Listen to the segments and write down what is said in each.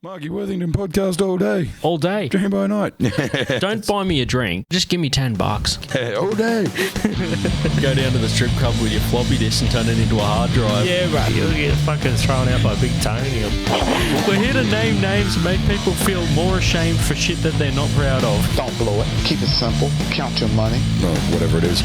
Marky Worthington Podcast all day. All day. Dream by night. Don't buy me a drink. Just give me $10. All day. Go down to the strip club with your floppy disk and turn it into a hard drive. Yeah, right. You'll get fucking thrown out by Big Tony. We're here to name names and make people feel more ashamed for shit that they're not proud of. Don't blow it. Keep it simple. Count your money. No, whatever it is.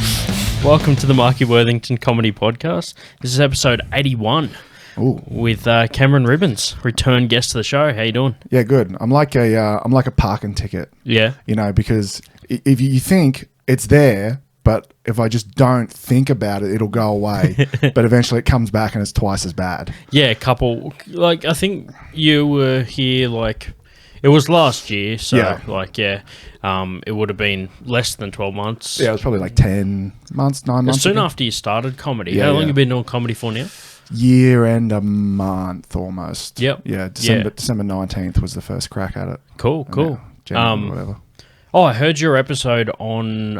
Welcome to the Marky Worthington Comedy Podcast. This is episode 81. Ooh. With Cameron Ribbons, return guest to the show. How you doing? Yeah, good. I'm like a parking ticket. Yeah. You know, because if you think it's there, but if I just don't think about it, it'll go away. But eventually it comes back and it's twice as bad. Yeah, a couple. Like, I think you were here, it was last year. So, yeah. It would have been less than 12 months. Yeah, it was probably like 10 months, 9 months. Soon after you started comedy. Yeah, How long yeah. have you been doing comedy for now? Year and a month almost. Yep. Yeah, December 19th was the first crack at it. Cool. Yeah, January, whatever. Oh, I heard your episode on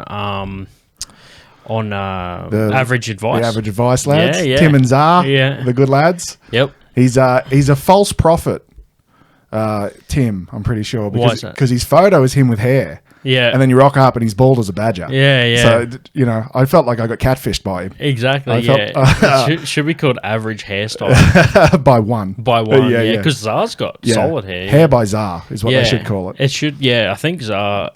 Average Advice. The Average Advice lads. Yeah, yeah. Tim and Zar, Yeah. the good lads. Yep. He's a false prophet, Tim, I'm pretty sure. Why is that? Because his photo is him with hair. Yeah. And then you rock up and he's bald as a badger. Yeah, yeah. So, you know, I felt like I got catfished by him. Exactly, It should be called Average Hairstyle. By one. By one, Yeah, yeah. yeah. Because Zar's got solid hair. Hair by Zar is what Yeah. they should call it. It should, yeah. I think Zar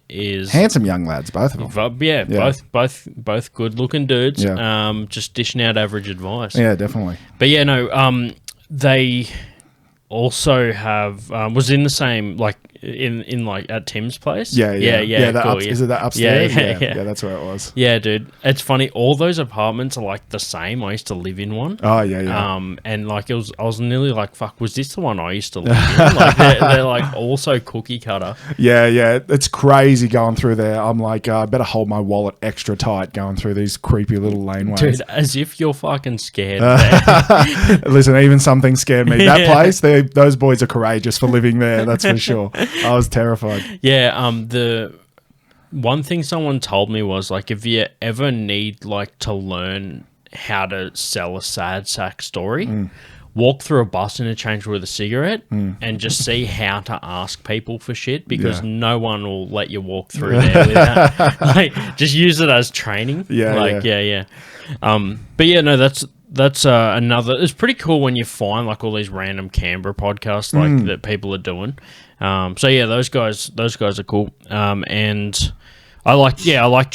is... Handsome young lads, both of them. Yeah. Both good-looking dudes. Yeah. Just dishing out average advice. Yeah, definitely. But yeah, no, they also have was in the same in at Tim's place. Yeah. Cool, Is it that upstairs? Yeah. That's where it was. Yeah, dude, it's funny. All those apartments are like the same. I used to live in one. Oh yeah. And I was nearly like, fuck, was this the one I used to live in? Like they're like also cookie cutter. Yeah. It's crazy going through there. I'm like, I better hold my wallet extra tight going through these creepy little laneways. Dude, as if you're fucking scared. Listen, even something scared me. That place, those boys are courageous for living there. That's for sure. I was terrified. Yeah. The one thing someone told me was like, if you ever need to learn how to sell a sad sack story, walk through a bus interchange with a cigarette and just see how to ask people for shit, because no one will let you walk through there with that. Just use it as training. Yeah. But yeah, no, that's another. It's pretty cool when you find all these random Canberra podcasts that people are doing. So yeah, those guys are cool. And I liked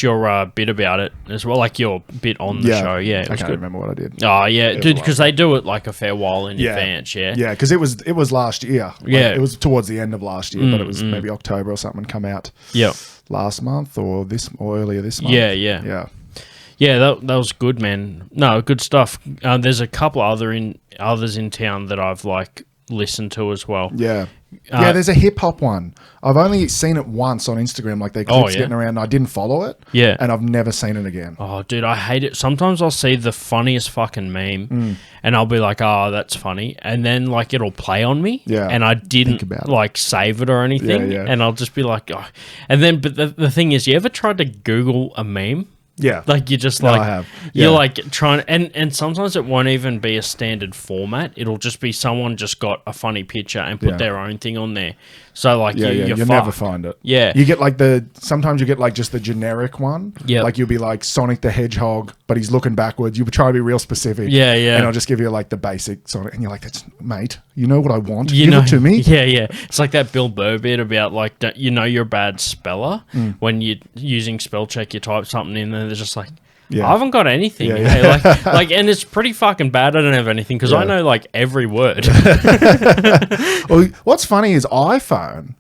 your bit about it as well, like your bit on the show. Yeah, it was I can't good. remember what I did. Oh yeah, dude, because they do it a fair while in advance. Yeah, yeah, because it was last year. Yeah, it was towards the end of last year, but it was maybe October or something come out. Yeah, last month or earlier this month. Yeah. Yeah, that was good, man. No, good stuff. There's a couple others in town that I've listened to as well. Yeah. There's a hip hop one. I've only seen it once on Instagram, their clips getting around. And I didn't follow it. Yeah. And I've never seen it again. Oh, dude, I hate it. Sometimes I'll see the funniest fucking meme and I'll be like, oh, that's funny. And then it'll play on me. Yeah. And I didn't save it or anything. Yeah. And I'll just be like, oh. And then, but the thing is, you ever tried to Google a meme? Yeah. You just I have. You're trying, and sometimes it won't even be a standard format. It'll just be someone just got a funny picture and put their own thing on there. So you'll never find it. Yeah. You get sometimes you get just the generic one. Yeah. You'll be Sonic the Hedgehog, but he's looking backwards. You try to be real specific. Yeah, yeah. And I'll just give you the basic Sonic, and you're like, that's, mate, you know what I want. Give it to me. Yeah, yeah. It's like that Bill Burr bit about you're a bad speller when you're using spell check. You type something in there, they're just like, I haven't got anything. Yeah. And it's pretty fucking bad. I don't have anything because I know every word. Well, what's funny is iPhone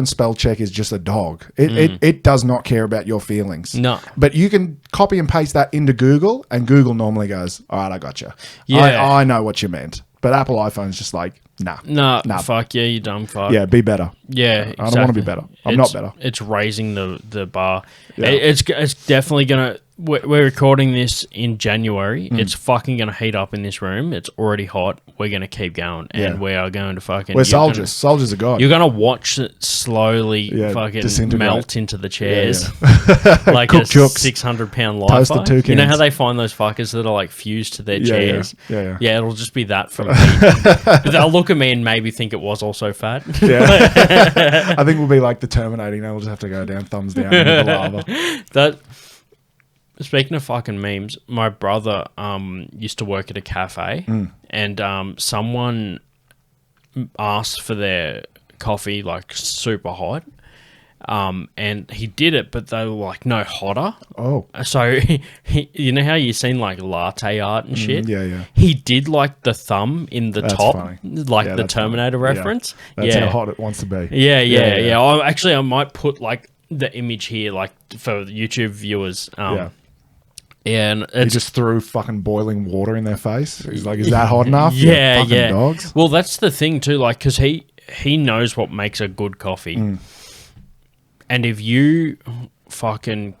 spell check is just a dog. It does not care about your feelings. No. But you can copy and paste that into Google, and Google normally goes, all right, I got you. Yeah. I know what you meant. But Apple iPhone's just nah. Fuck yeah, you dumb fuck. Yeah, be better. Yeah, exactly. I don't want to be better. I'm not better. It's raising the bar. Yeah. It's definitely gonna. we're recording this in January. It's fucking going to heat up in this room. It's already hot. We're going to keep going. And we are going to fucking... We're soldiers. Soldiers are God. You're going to watch it slowly fucking melt into the chairs. Like Cook a jooks. 600-pound life. Toasted toucans. You know how they find those fuckers that are like fused to their chairs? Yeah. Yeah, it'll just be that from me. They'll look at me and maybe think it was also fat. Yeah. I think we'll be like the Terminating. We'll just have to go down, thumbs down into the lava. Speaking of fucking memes, my brother used to work at a cafe, and someone asked for their coffee like super hot, and he did it, but they were like no hotter. Oh, so you know how you've seen like latte art and shit? Yeah. He did like the thumb in the That's top, funny. like the Terminator funny. reference. That's how hot it wants to be. Yeah. I might put like the image here, like for YouTube viewers. And he just threw fucking boiling water in their face. He's like, is that hot enough? Yeah. Dogs. Well, that's the thing too, like, because he knows what makes a good coffee. And if you fucking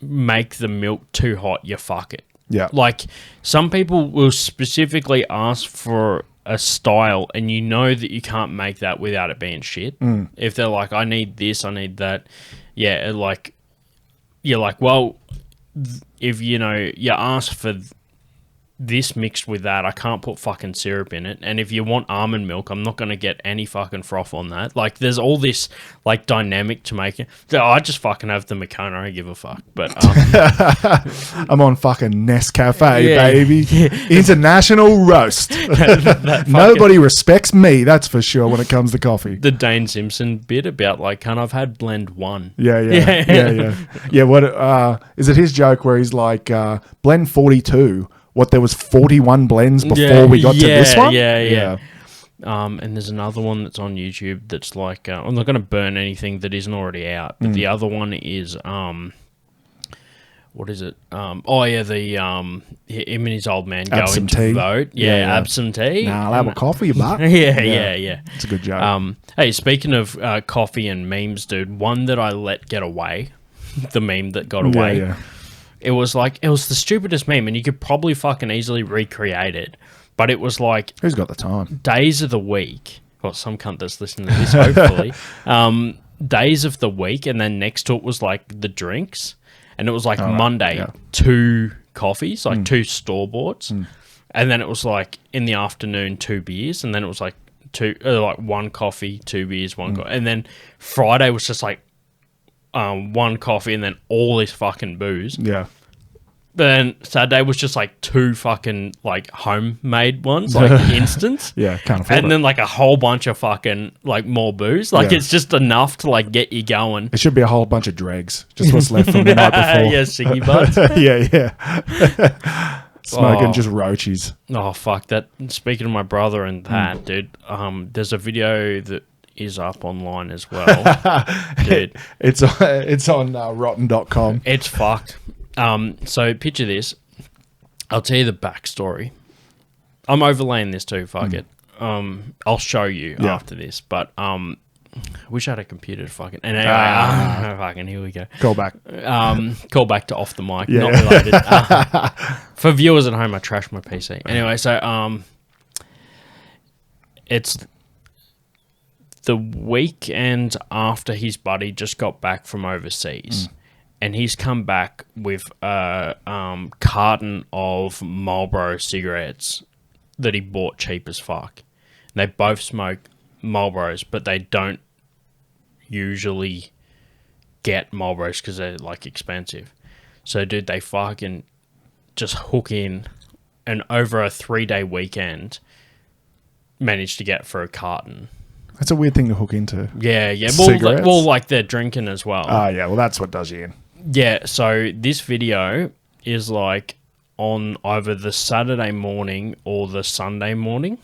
make the milk too hot, you fuck it. Yeah. Like, some people will specifically ask for a style, and you know that you can't make that without it being shit. If they're like, I need this, I need that. Yeah, like, you're like, well... if you ask for this mixed with that, I can't put fucking syrup in it. And if you want almond milk, I'm not going to get any fucking froth on that. Like, there's all this like dynamic to make it. I just fucking have the Makona. I don't give a fuck. But I'm on fucking Nescafe, baby. International roast. Nobody respects me, that's for sure, when it comes to coffee. The Dane Simpson bit about like, I've had blend one. Yeah. What is it? His joke where he's like, blend 42. What, there was 41 blends before we got to this one? Yeah. And there's another one that's on YouTube that's like, I'm not going to burn anything that isn't already out, but the other one is, what is it? Him and his old man absentee. Going to vote. Yeah, absentee. Nah, I'll have a coffee, but yeah. It's a good joke. Hey, speaking of coffee and memes, dude, one that I let get away, the meme that got away. Yeah. It was the stupidest meme, and you could probably fucking easily recreate it. But it was like... who's got the time? Days of the week. Well, some cunt that's listening to this, hopefully. Days of the week, and then next to it was like the drinks. And it was like Monday, 2 coffees, like 2 store-boughts. And then it was like in the afternoon, 2 beers. And then it was like 1 coffee, 2 beers, 1 coffee. And then Friday was just like 1 coffee and then all this fucking booze. Yeah. But then Saturday was just like 2 fucking like homemade ones, like instants. Yeah, can't afford and then like a whole bunch of fucking like more booze. Like it's just enough to like get you going. It should be a whole bunch of dregs. Just what's left from the night before. Yeah, ciggy butts. yeah. Smoking just roaches. Oh fuck that. Speaking of my brother and that, dude, there's a video that is up online as well. Dude. It's on rotten.com. It's fucked. So picture this. I'll tell you the backstory. I'm overlaying this too, fuck it. I'll show you after this, but wish I had a computer to fucking... Anyway, fucking here we go. Call back. Call back to off the mic, not related. For viewers at home, I trashed my PC. Anyway, so it's the weekend after his buddy just got back from overseas. And he's come back with a carton of Marlboro cigarettes that he bought cheap as fuck. And they both smoke Marlboros, but they don't usually get Marlboros because they're like expensive. So, dude, they fucking just hook in, and over a 3-day weekend, managed to get for a carton. That's a weird thing to hook into. Yeah. Cigarettes? Well, they're drinking as well. Yeah, well, that's what does you in. Yeah, so this video is like on either the Saturday morning or the Sunday morning.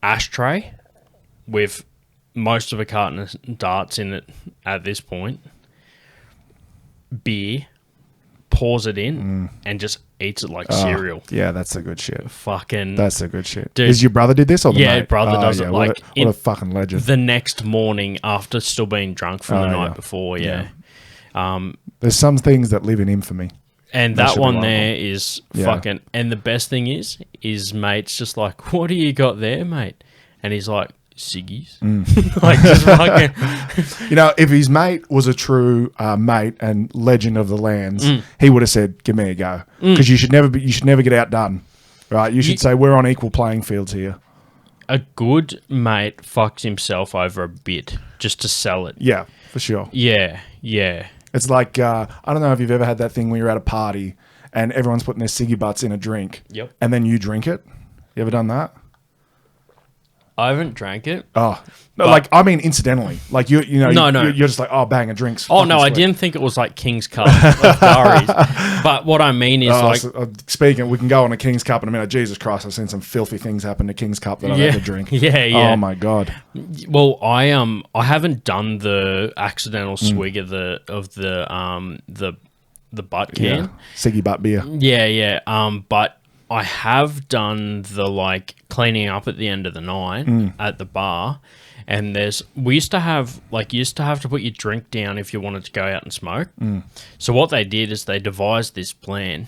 Ashtray with most of a carton of darts in it at this point. Beer, pours it in and just eats it like cereal. Yeah, that's a good shit. Fucking. That's a good shit. Dude. Is your brother did this or the mate? Brother does it like what a fucking legend. the next morning after still being drunk from the night before. Yeah. There's some things that live in infamy. And that one there is fucking. And the best thing is mate's just like, what do you got there, mate? And he's like, ciggies. Like, just fucking. You know, if his mate was a true mate and legend of the lands, he would have said, give me a go. Because you should never get outdone. Right? You should say, we're on equal playing fields here. A good mate fucks himself over a bit just to sell it. Yeah, for sure. Yeah. It's like, I don't know if you've ever had that thing where you're at a party and everyone's putting their ciggy butts in a drink. Yep. And then you drink it. You ever done that? I haven't drank it. Oh, no, like, I mean, incidentally. Like, you know, No. You're just like, oh, bang, a drink's Oh, no, fucking I sweet. didn't think it was like King's Cup of Gary's. But what I mean is speaking, we can go on a King's Cup in a minute. Jesus Christ, I've seen some filthy things happen to King's Cup that I've had to drink. Yeah. Oh, my God. Well, I haven't done the accidental swig of the butt can. Yeah. Ciggy butt beer. Yeah. But I have done the like cleaning up at the end of the night at the bar, and you used to have to put your drink down if you wanted to go out and smoke. So what they did is they devised this plan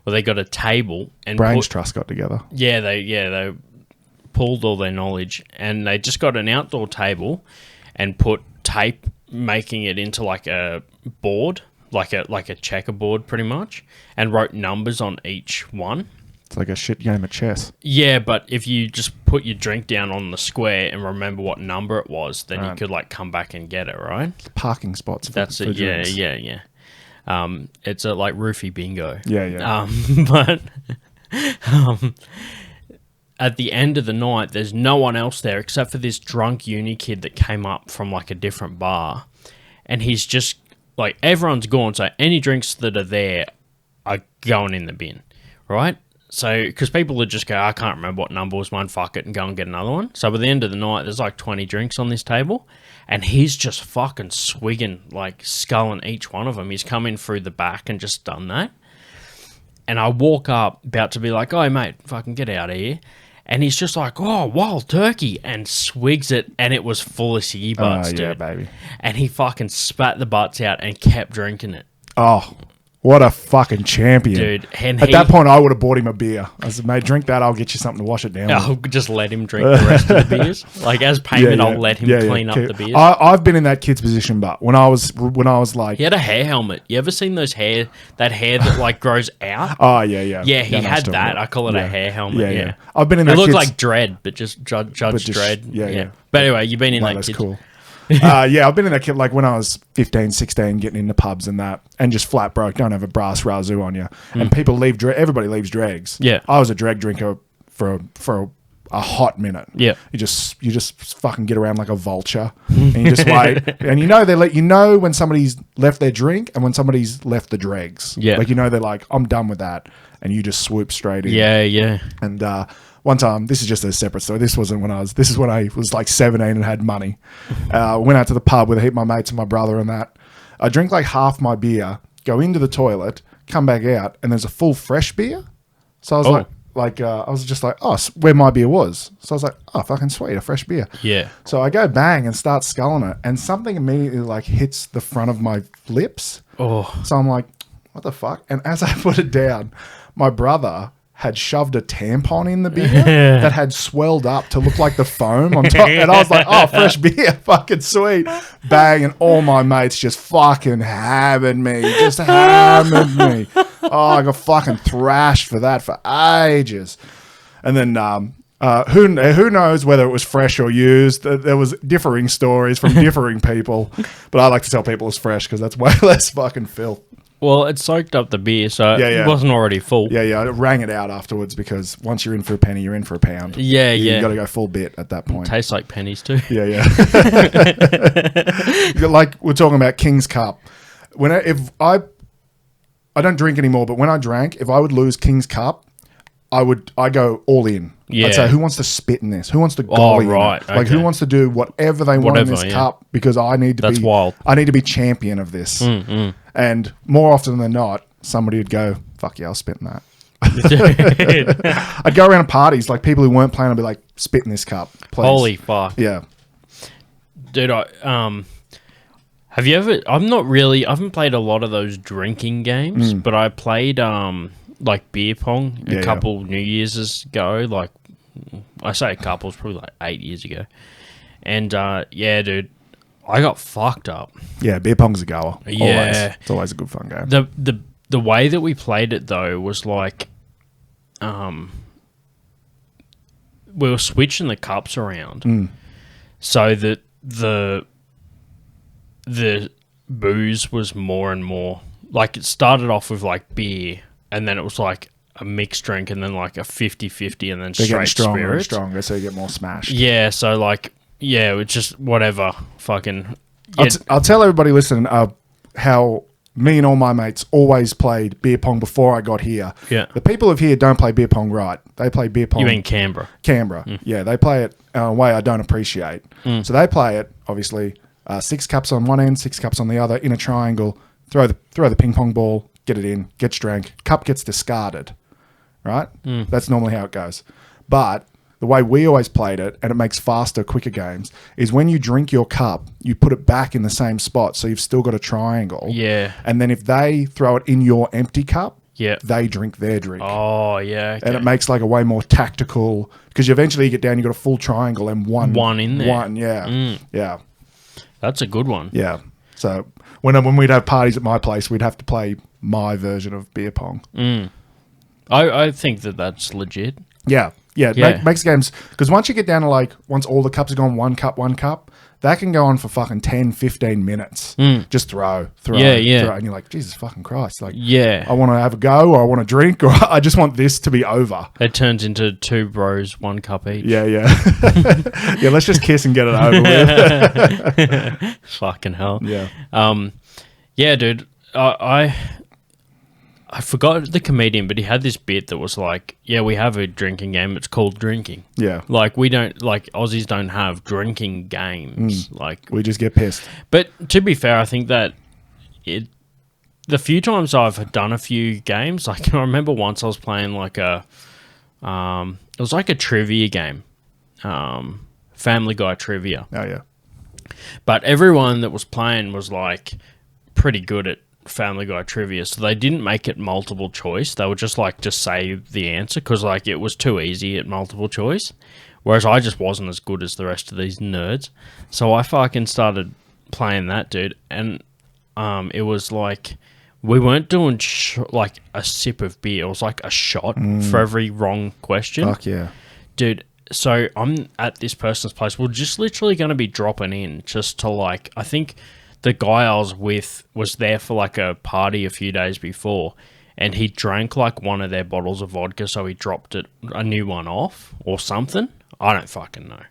where they got a table and Brains Trust got together. they pulled all their knowledge and they just got an outdoor table and put tape making it into like a board. Like a checkerboard, pretty much, and wrote numbers on each one. It's like a shit game of chess. Yeah, but if you just put your drink down on the square and remember what number it was, then you could like come back and get it, right? Parking spots. That's it. Yeah. It's a like roofie bingo. Yeah. But at the end of the night, there's no one else there except for this drunk uni kid that came up from like a different bar, and he's just. Like, everyone's gone, so any drinks that are there are going in the bin, right? So, because people would just go, I can't remember what number was mine, fuck it, and go and get another one. So, by the end of the night, there's like 20 drinks on this table, and he's just fucking swigging, like, sculling each one of them. He's come in through the back and just done that. And I walk up, about to be like, oh, mate, fucking get out of here. And he's just like, oh, wild turkey, and swigs it, and it was full of ciggy butts, dude. Yeah, baby. And he fucking spat the butts out and kept drinking it. Oh, what a fucking champion. Dude. And At that point, I would have bought him a beer. I said, mate, drink that. I'll get you something to wash it down with. I'll just let him drink the rest of the beers. Like, as payment, I'll let him clean up the beers. I've been in that kid's position, but when I was like... He had a hair helmet. You ever seen that hair that like grows out? Oh, yeah. Yeah, he had that. I call it a hair helmet. Yeah. I've been in that It looked kid's... like Dredd, but just Judge Dredd. Yeah. But anyway, you've been in that That's kid. cool. I've been in that kid like when I was 15, 16, getting into pubs and that, and just flat broke, don't have a brass razoo on you. And people leave, everybody leaves dregs. Yeah. I was a drag drinker for a hot minute. Yeah. You just fucking get around like a vulture and you just wait. And they let you know when somebody's left their drink and when somebody's left the dregs. Yeah. Like, they're like, I'm done with that. And you just swoop straight in. Yeah. And one time, this is just a separate story. This is when I was like 17 and had money. Went out to the pub with a heap of my mates and my brother and that. I drink like half my beer, go into the toilet, come back out, and there's a full fresh beer. So I was I was just like, oh, where my beer was. So I was like, oh, fucking sweet, a fresh beer. Yeah. So I go bang and start sculling it, and something immediately like hits the front of my lips. Oh. So I'm like, what the fuck? And as I put it down, my brother had shoved a tampon in the beer that had swelled up to look like the foam on top. And I was like, oh, fresh beer, fucking sweet. Bang, and all my mates just fucking hammered me. Oh, I got fucking thrashed for that for ages. And then who knows whether it was fresh or used. There was differing stories from differing people. But I like to tell people it's fresh because that's way less fucking filth. Well, it soaked up the beer, so it wasn't already full. Yeah. I rang it out afterwards because once you're in for a penny, you're in for a pound. Yeah. You got to go full bit at that point. Tastes like pennies too. Yeah. Like we're talking about King's Cup. If I don't drink anymore, but when I drank, if I would lose King's Cup, I go all in. Yeah. I'd say, who wants to spit in this? Who wants to golly in it? Right. Like, who wants to do whatever they want in this cup? Because I need to That's wild. I need to be champion of this. And more often than not, somebody would go, Fuck yeah, I was spitting that. Dude. I'd go around parties, like people who weren't playing, I'd be like, spit in this cup, please. Holy fuck. Yeah. Dude, have you ever... I haven't played a lot of those drinking games, but I played, like, beer pong a couple New Year's ago. Like, I say a couple, it's probably like 8 years ago. And, dude, I got fucked up. Yeah, beer pong's a goer. Yeah. Always. It's always a good fun game. The way that we played it, though, was like... we were switching the cups around so that the booze was more and more like it started off with like beer and then it was like a mixed drink and then like a 50-50 and then They're getting straight stronger and spirits. stronger, so you get more smashed. Yeah, so like it's just whatever fucking I'll tell everybody listening how me and all my mates always played beer pong before I got here. Yeah. The people of here don't play beer pong right. They play beer pong. You mean Canberra? Canberra. Yeah, they play it in a way I don't appreciate. So they play it, obviously, 6 cups on one end, 6 cups on the other, in a triangle, throw the ping pong ball, get it in, gets drank, cup gets discarded, right? That's normally how it goes. But the way we always played it, and it makes faster, quicker games, is when you drink your cup, you put it back in the same spot, so you've still got a triangle. Yeah. And then if they throw it in your empty cup, Yeah. they drink their drink. Oh, yeah. Okay. And it makes like a way more tactical, because you eventually get down, you got a full triangle and one in there. One, yeah. Yeah. That's a good one. Yeah. So when we'd have parties at my place, we'd have to play my version of beer pong. I think that's legit. Yeah. Yeah. Yeah. Makes games, because once you get down to like, once all the cups are gone, one cup, that can go on for fucking 10, 15 minutes. Just throw. Yeah. Throw. And you're like, Jesus fucking Christ. Like, Yeah. I want to have a go, or I want to drink, or I just want this to be over. It turns into 2 bros, 1 cup each. Yeah. Yeah, let's just kiss and get it over with. Fucking hell. Yeah. Yeah, dude. I forgot the comedian, but he had this bit that was like, yeah, we have a drinking game. It's called drinking. Yeah. Like, we don't, like, Aussies don't have drinking games. Like, We just get pissed. but to be fair, I think that the few times I've done a few games, like, I remember once I was playing like it was like a trivia game, Family Guy trivia. Oh, yeah. But everyone that was playing was like pretty good at Family Guy trivia, so they didn't make it multiple choice. They would just say the answer because like it was too easy at multiple choice. Whereas I just wasn't as good as the rest of these nerds, so I fucking started playing that, dude. And it was like we weren't doing like a sip of beer; it was like a shot for every wrong question. Fuck yeah, dude. So I'm at this person's place. We're just literally going to be dropping in just to like, I think the guy I was with was there for like a party a few days before and he drank like one of their bottles of vodka. So he dropped a new one off or something. I don't fucking know.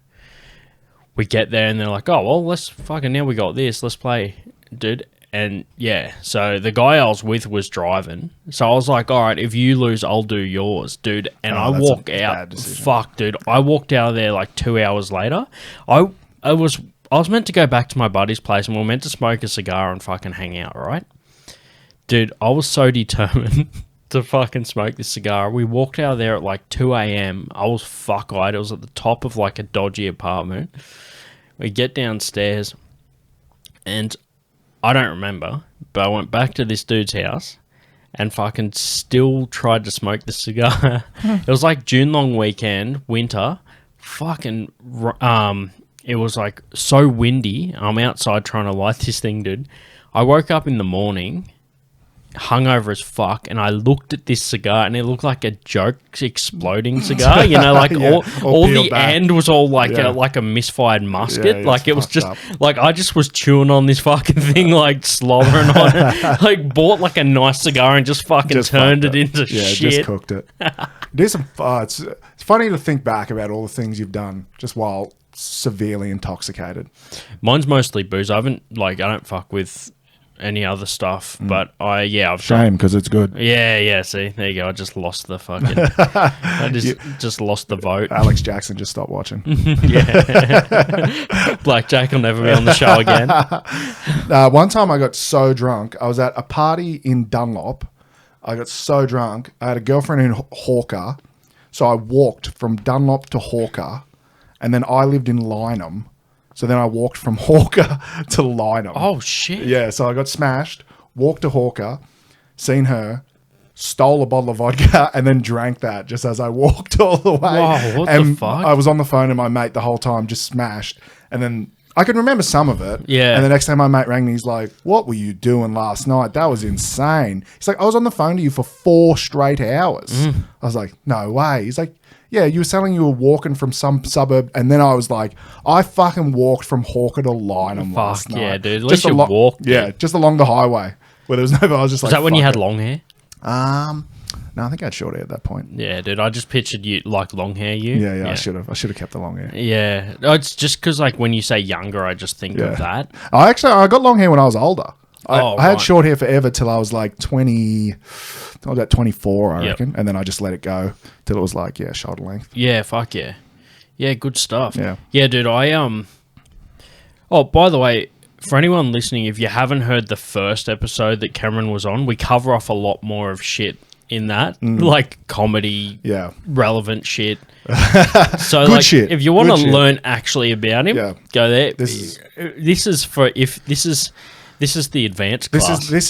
We get there and they're like, oh, well, let's fucking, now we got this. Let's play, dude. And yeah, so the guy I was with was driving. So I was like, all right, if you lose, I'll do yours, dude. And I walk out. Fuck, dude. I walked out of there like 2 hours later. I was meant to go back to my buddy's place and we were meant to smoke a cigar and fucking hang out, right? Dude, I was so determined to fucking smoke this cigar. We walked out of there at like 2 a.m. I was fuck-eyed. It was at the top of like a dodgy apartment. We get downstairs and I don't remember, but I went back to this dude's house and fucking still tried to smoke the cigar. It was like June long weekend, winter. Fucking, it was like so windy. I'm outside trying to light this thing, dude. I woke up in the morning, hungover as fuck, and I looked at this cigar and it looked like a joke exploding cigar. You know, like yeah, all the back. end was all like a misfired musket. Yeah, like it was just up. like I just was chewing on this fucking thing, like slobbering on it. Like bought like a nice cigar and just fucking Just turned fucked it into shit. just cooked it. Do some. It's funny to think back about all the things you've done just while severely intoxicated. Mine's mostly booze. I don't fuck with any other stuff, but I've Shame, because it's good. Yeah. See, there you go. I just lost the fucking. I just lost the vote. Alex Jackson just stopped watching. Yeah, Blackjack will never be on the show again. One time I got so drunk, I was at a party in Dunlop. I got so drunk. I had a girlfriend in Hawker, so I walked from Dunlop to Hawker, and then I lived in Lynham, so then I walked from Hawker to Lynham. Oh, shit. Yeah, so I got smashed, walked to Hawker, seen her, stole a bottle of vodka, and then drank that just as I walked all the way. Wow, what and the fuck? I was on the phone to my mate the whole time, just smashed. And then I can remember some of it. Yeah. And the next time my mate rang me, he's like, "What were you doing last night? That was insane." He's like, "I was on the phone to you for 4 straight hours." I was like, "No way." He's like, "Yeah, you were saying you were walking from some suburb." And then I was like, "I fucking walked from Hawker to Lynham last night." Yeah, dude. At least you walked. Yeah, just along the highway where there was no. I was just Was like, that when you "Fuck had it." long hair? No, I think I had short hair at that point. Yeah, dude. I just pictured you like long hair. Yeah, I should have kept the long hair. Yeah, it's just because like when you say younger, I just think of that. I got long hair when I was older. I had right. short hair forever till I was like 20. I was about 24, I Yep. reckon, and then I just let it go till it was like shoulder length. Yeah, fuck yeah, yeah, good stuff. Yeah, dude. Oh, by the way, for anyone listening, if you haven't heard the first episode that Cameron was on, we cover off a lot more of shit in that, like comedy, relevant shit. So, Good like, shit. if you want Good to shit. learn actually about him, go there. This is the advanced class. This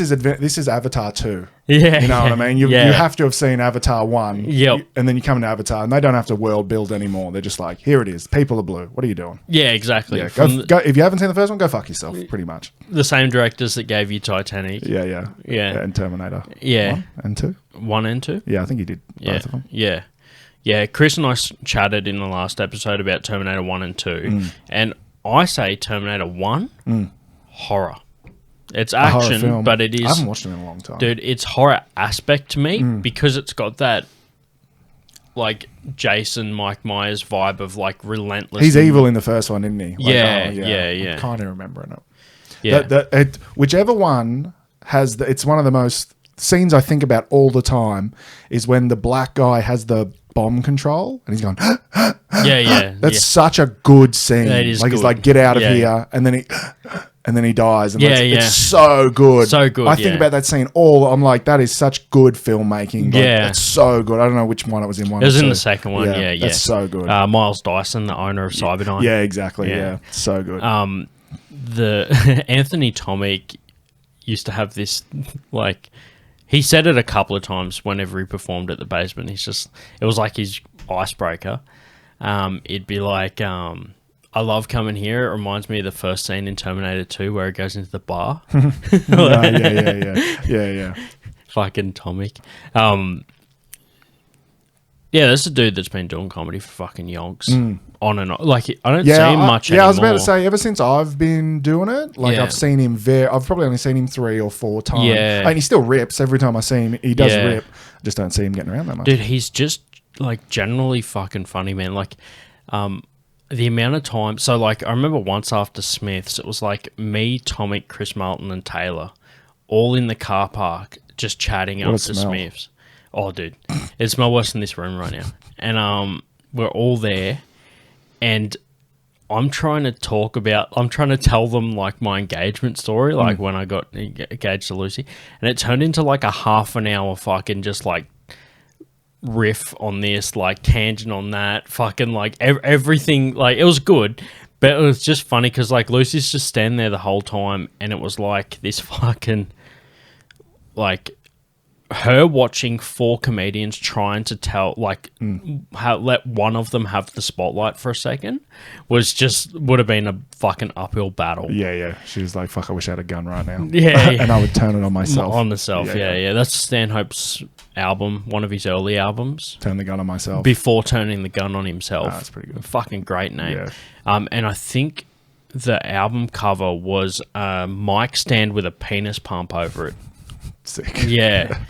is Avatar 2. Yeah, You know what I mean? You yeah. have to have seen Avatar 1. Yep. And then you come into Avatar, and they don't have to world build anymore. They're just like, here it is. People are blue. What are you doing? Yeah, exactly. Yeah, From go. If you haven't seen the first one, go fuck yourself, pretty much. the same directors that gave you Titanic. Yeah. And Terminator. Yeah. 1 and 2. 1 and 2. Yeah, I think he did both of them. Yeah. Chris and I chatted in the last episode about Terminator 1 and 2, and I say Terminator 1, horror. It's A horror action, film. but it is... I haven't watched it in a long time. Dude, it's horror aspect to me because it's got that, like, Jason, Mike Myers vibe of, like, relentless... He's evil in the first one, isn't he? Like, yeah. I'm kind of remembering it. Yeah. Whichever one has it's one of the most scenes I think about all the time is when the black guy has the bomb control and he's going, yeah. That's such a good scene. That is like, good. he's like, get out of Yeah. here. And then he dies. And Yeah, it's so good. So good, I think about that scene I'm like, that is such good filmmaking. Like, Yeah. It's so good. I don't know which one it was in one. It was or in two. the second one, yeah. That's so good. Miles Dyson, the owner of Cyberdyne. Yeah, exactly. Yeah. Yeah. So good. The Anthony Tomic used to have this, like, he said it a couple of times whenever he performed at the Basement. It was like his icebreaker. It'd be like, I love coming here. It reminds me of the first scene in Terminator 2 where he goes into the bar. Yeah. Fucking Tomic. Yeah, there's a dude that's been doing comedy for fucking yonks. On and on. Like, I don't see him much anymore. I was about to say, ever since I've been doing it, like, Yeah. I've seen him I've probably only seen him 3 or 4 times. Yeah. And he still rips every time I see him. He does Yeah. rip. I just don't see him getting around that much. Dude, he's just, like, generally fucking funny, man. Like, the amount of time... So, like, I remember once after Smith's, it was, like, me, Tomic, Chris Martin, and Taylor all in the car park just chatting up What to a smell. Smith's. Oh, dude. It smells worse than this room right now. And we're all there, and I'm trying to tell them, like, my engagement story, like, when I got engaged to Lucy, and it turned into, like, a half an hour fucking just, like, riff on this, like, tangent on that, fucking, like, everything, like, it was good, but it was just funny, because, like, Lucy's just standing there the whole time, and it was, like, this fucking, like... her watching 4 comedians trying to tell, like, let one of them have the spotlight for a second would have been a fucking uphill battle. Yeah. She was like, fuck, I wish I had a gun right now. Yeah. And I would turn it on myself. On myself, yeah. That's Stanhope's album, one of his early albums. Turn the gun on myself. Before turning the gun on himself. That's pretty good. Fucking great name. Yeah. And I think the album cover was a mic stand with a penis pump over it. Sick. Yeah.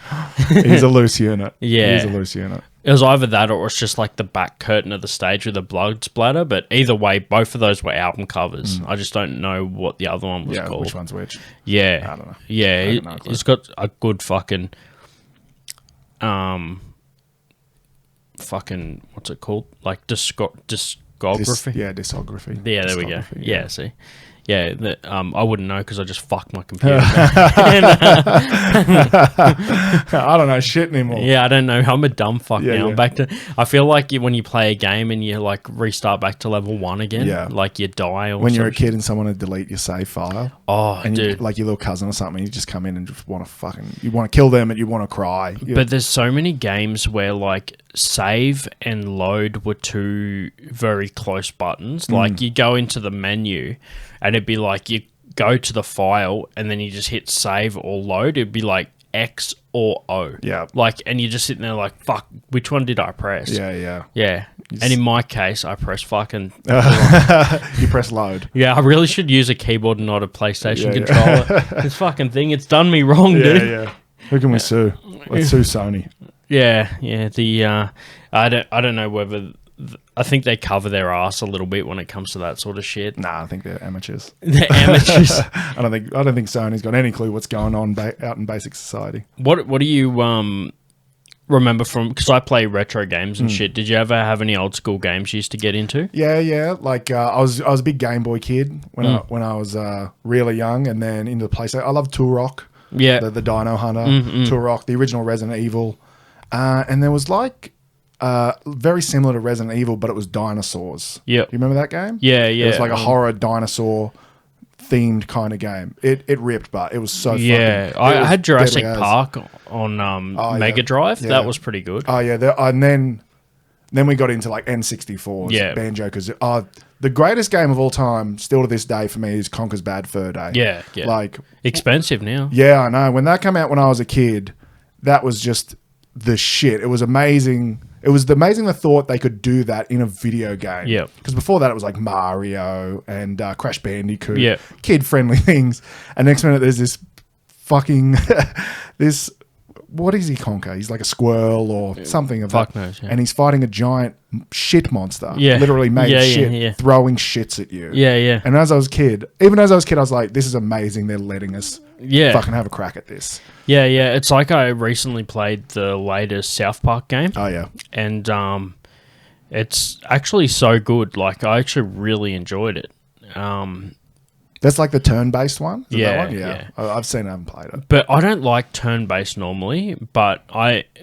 He's a loose unit. Yeah. He's a loose unit. It was either that or it was just like the back curtain of the stage with a blood splatter. But either way, both of those were album covers. I just don't know what the other one was called. Which one's which? Yeah. I don't know. Yeah. I don't know a clue. It's got a good fucking... what's it called? Like discography? Discography. Yeah, there we go. Discography, Yeah, see. Yeah, I wouldn't know because I just fucked my computer. I don't know shit anymore. Yeah, I don't know. I'm a dumb fuck Yeah, now. yeah. Back to. I feel like when you play a game and you like restart back to level 1 again. Yeah. Like you die. Or When you're a some kid and someone to delete your save file, Oh, and you, dude. like your little cousin or something, you just come in and just want to you want to kill them and you want to cry. But there's so many games where like save and load were two very close buttons. Like you go into the menu and it'd be like you go to the file and then you just hit save or load. It'd be like X or O. Yeah. Like, and you're just sitting there like, fuck, which one did I press? Yeah. Yeah. And in my case, I press fucking... You press load. Yeah, I really should use a keyboard and not a PlayStation Yeah. controller. This fucking thing, it's done me wrong, dude. Yeah. Who can we sue? Let's sue Sony. Yeah. The I don't know whether I think they cover their ass a little bit when it comes to that sort of shit. Nah, I think they're amateurs. They're amateurs. I don't think Sony's got any clue what's going on out in basic society. What do you remember from? Because I play retro games and shit. Did you ever have any old school games you used to get into? Yeah. Like I was a big Game Boy kid when I was really young, and then into the PlayStation. I love Turok. Yeah. The Dino Hunter, Turok, the original Resident Evil, and there was like very similar to Resident Evil, but it was dinosaurs. Yep. You remember that game? Yeah. It was like a horror dinosaur themed kind of game. It ripped, but it was so fun. Yeah, I had Jurassic Park on Mega Drive. Yeah. That was pretty good. Oh yeah, and then we got into like N64s, Yeah. Banjo-Kazooie. The greatest game of all time, still to this day for me, is Conker's Bad Fur Day. Yeah. Like, Expensive now. yeah, I know. When that came out when I was a kid, that was just the shit. It was amazing. It was amazing the thought they could do that in a video game. Yeah. Because before that, it was like Mario and Crash Bandicoot. Yeah. Kid-friendly things. And next minute, there's this fucking... what does he conquer? He's like a squirrel or something of Fuck that. knows, yeah. And he's fighting a giant shit monster. Yeah. Literally made Yeah, shit, yeah. throwing shits at you. Yeah. And as I was a kid, I was like, this is amazing. They're letting us Yeah. fucking have a crack at this. Yeah. It's like I recently played the latest South Park game. Oh, yeah. And it's actually so good. Like, I actually really enjoyed it. That's like the turn-based one? Is it Yeah, that one? yeah. I've seen it, I haven't played it. But I don't like turn-based normally, but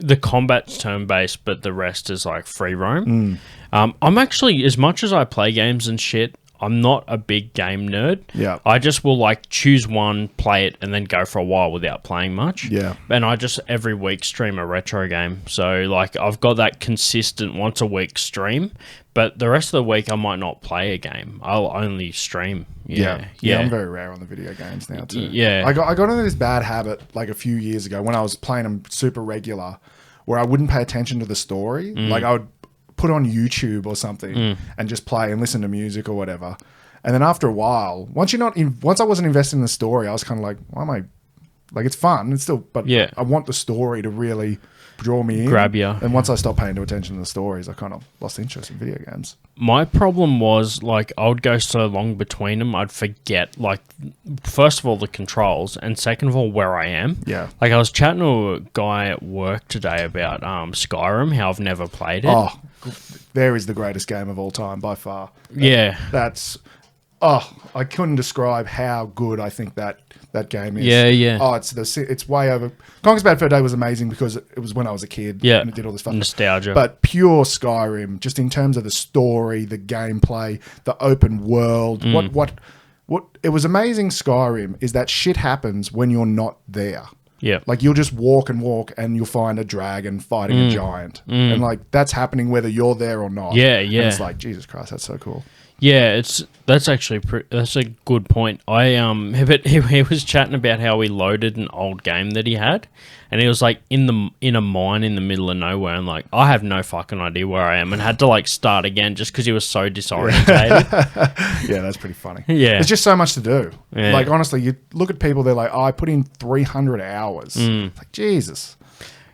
the combat's turn-based, but the rest is like free roam. I'm actually, as much as I play games and shit, I'm not a big game nerd. Yeah. I just will like choose one, play it, and then go for a while without playing much. Yeah. And I just every week stream a retro game. So like I've got that consistent once a week stream, but the rest of the week I might not play a game. I'll only stream. Yeah. I'm very rare on the video games now too. Yeah. I got into this bad habit like a few years ago when I was playing them super regular, where I wouldn't pay attention to the story. Like I would put on YouTube or something and just play and listen to music or whatever. And then after a while, once I wasn't invested in the story, I was kind of like, why am I like, it's fun. It's still, but Yeah. I want the story to really draw me in. Grab ya. And once I stopped paying attention to the stories, I kind of lost interest in video games. My problem was like I would go so long between them, I'd forget like first of all the controls and second of all where I am. Yeah. Like I was chatting to a guy at work today about Skyrim, how I've never played it. Oh, there is the greatest game of all time by far. Yeah. I couldn't describe how good I think that game is. Yeah. Oh, it's way over. Conker's Bad Fur Day was amazing because it was when I was a kid. Yeah. And it did all this fun Nostalgia. But pure Skyrim, just in terms of the story, the gameplay, the open world, what it was amazing. Skyrim is that shit happens when you're not there. Yeah. Like you'll just walk and you'll find a dragon fighting a giant, and like that's happening whether you're there or not. Yeah. And it's like Jesus Christ, that's so cool. Yeah, that's actually that's a good point. But he was chatting about how he loaded an old game that he had, and he was like in a mine in the middle of nowhere, and like I have no fucking idea where I am, and had to like start again just because he was so disorientated. Yeah, that's pretty funny. Yeah. There's just so much to do. Yeah. Like honestly, you look at people, they're like, oh, I put in 300 hours. It's like Jesus.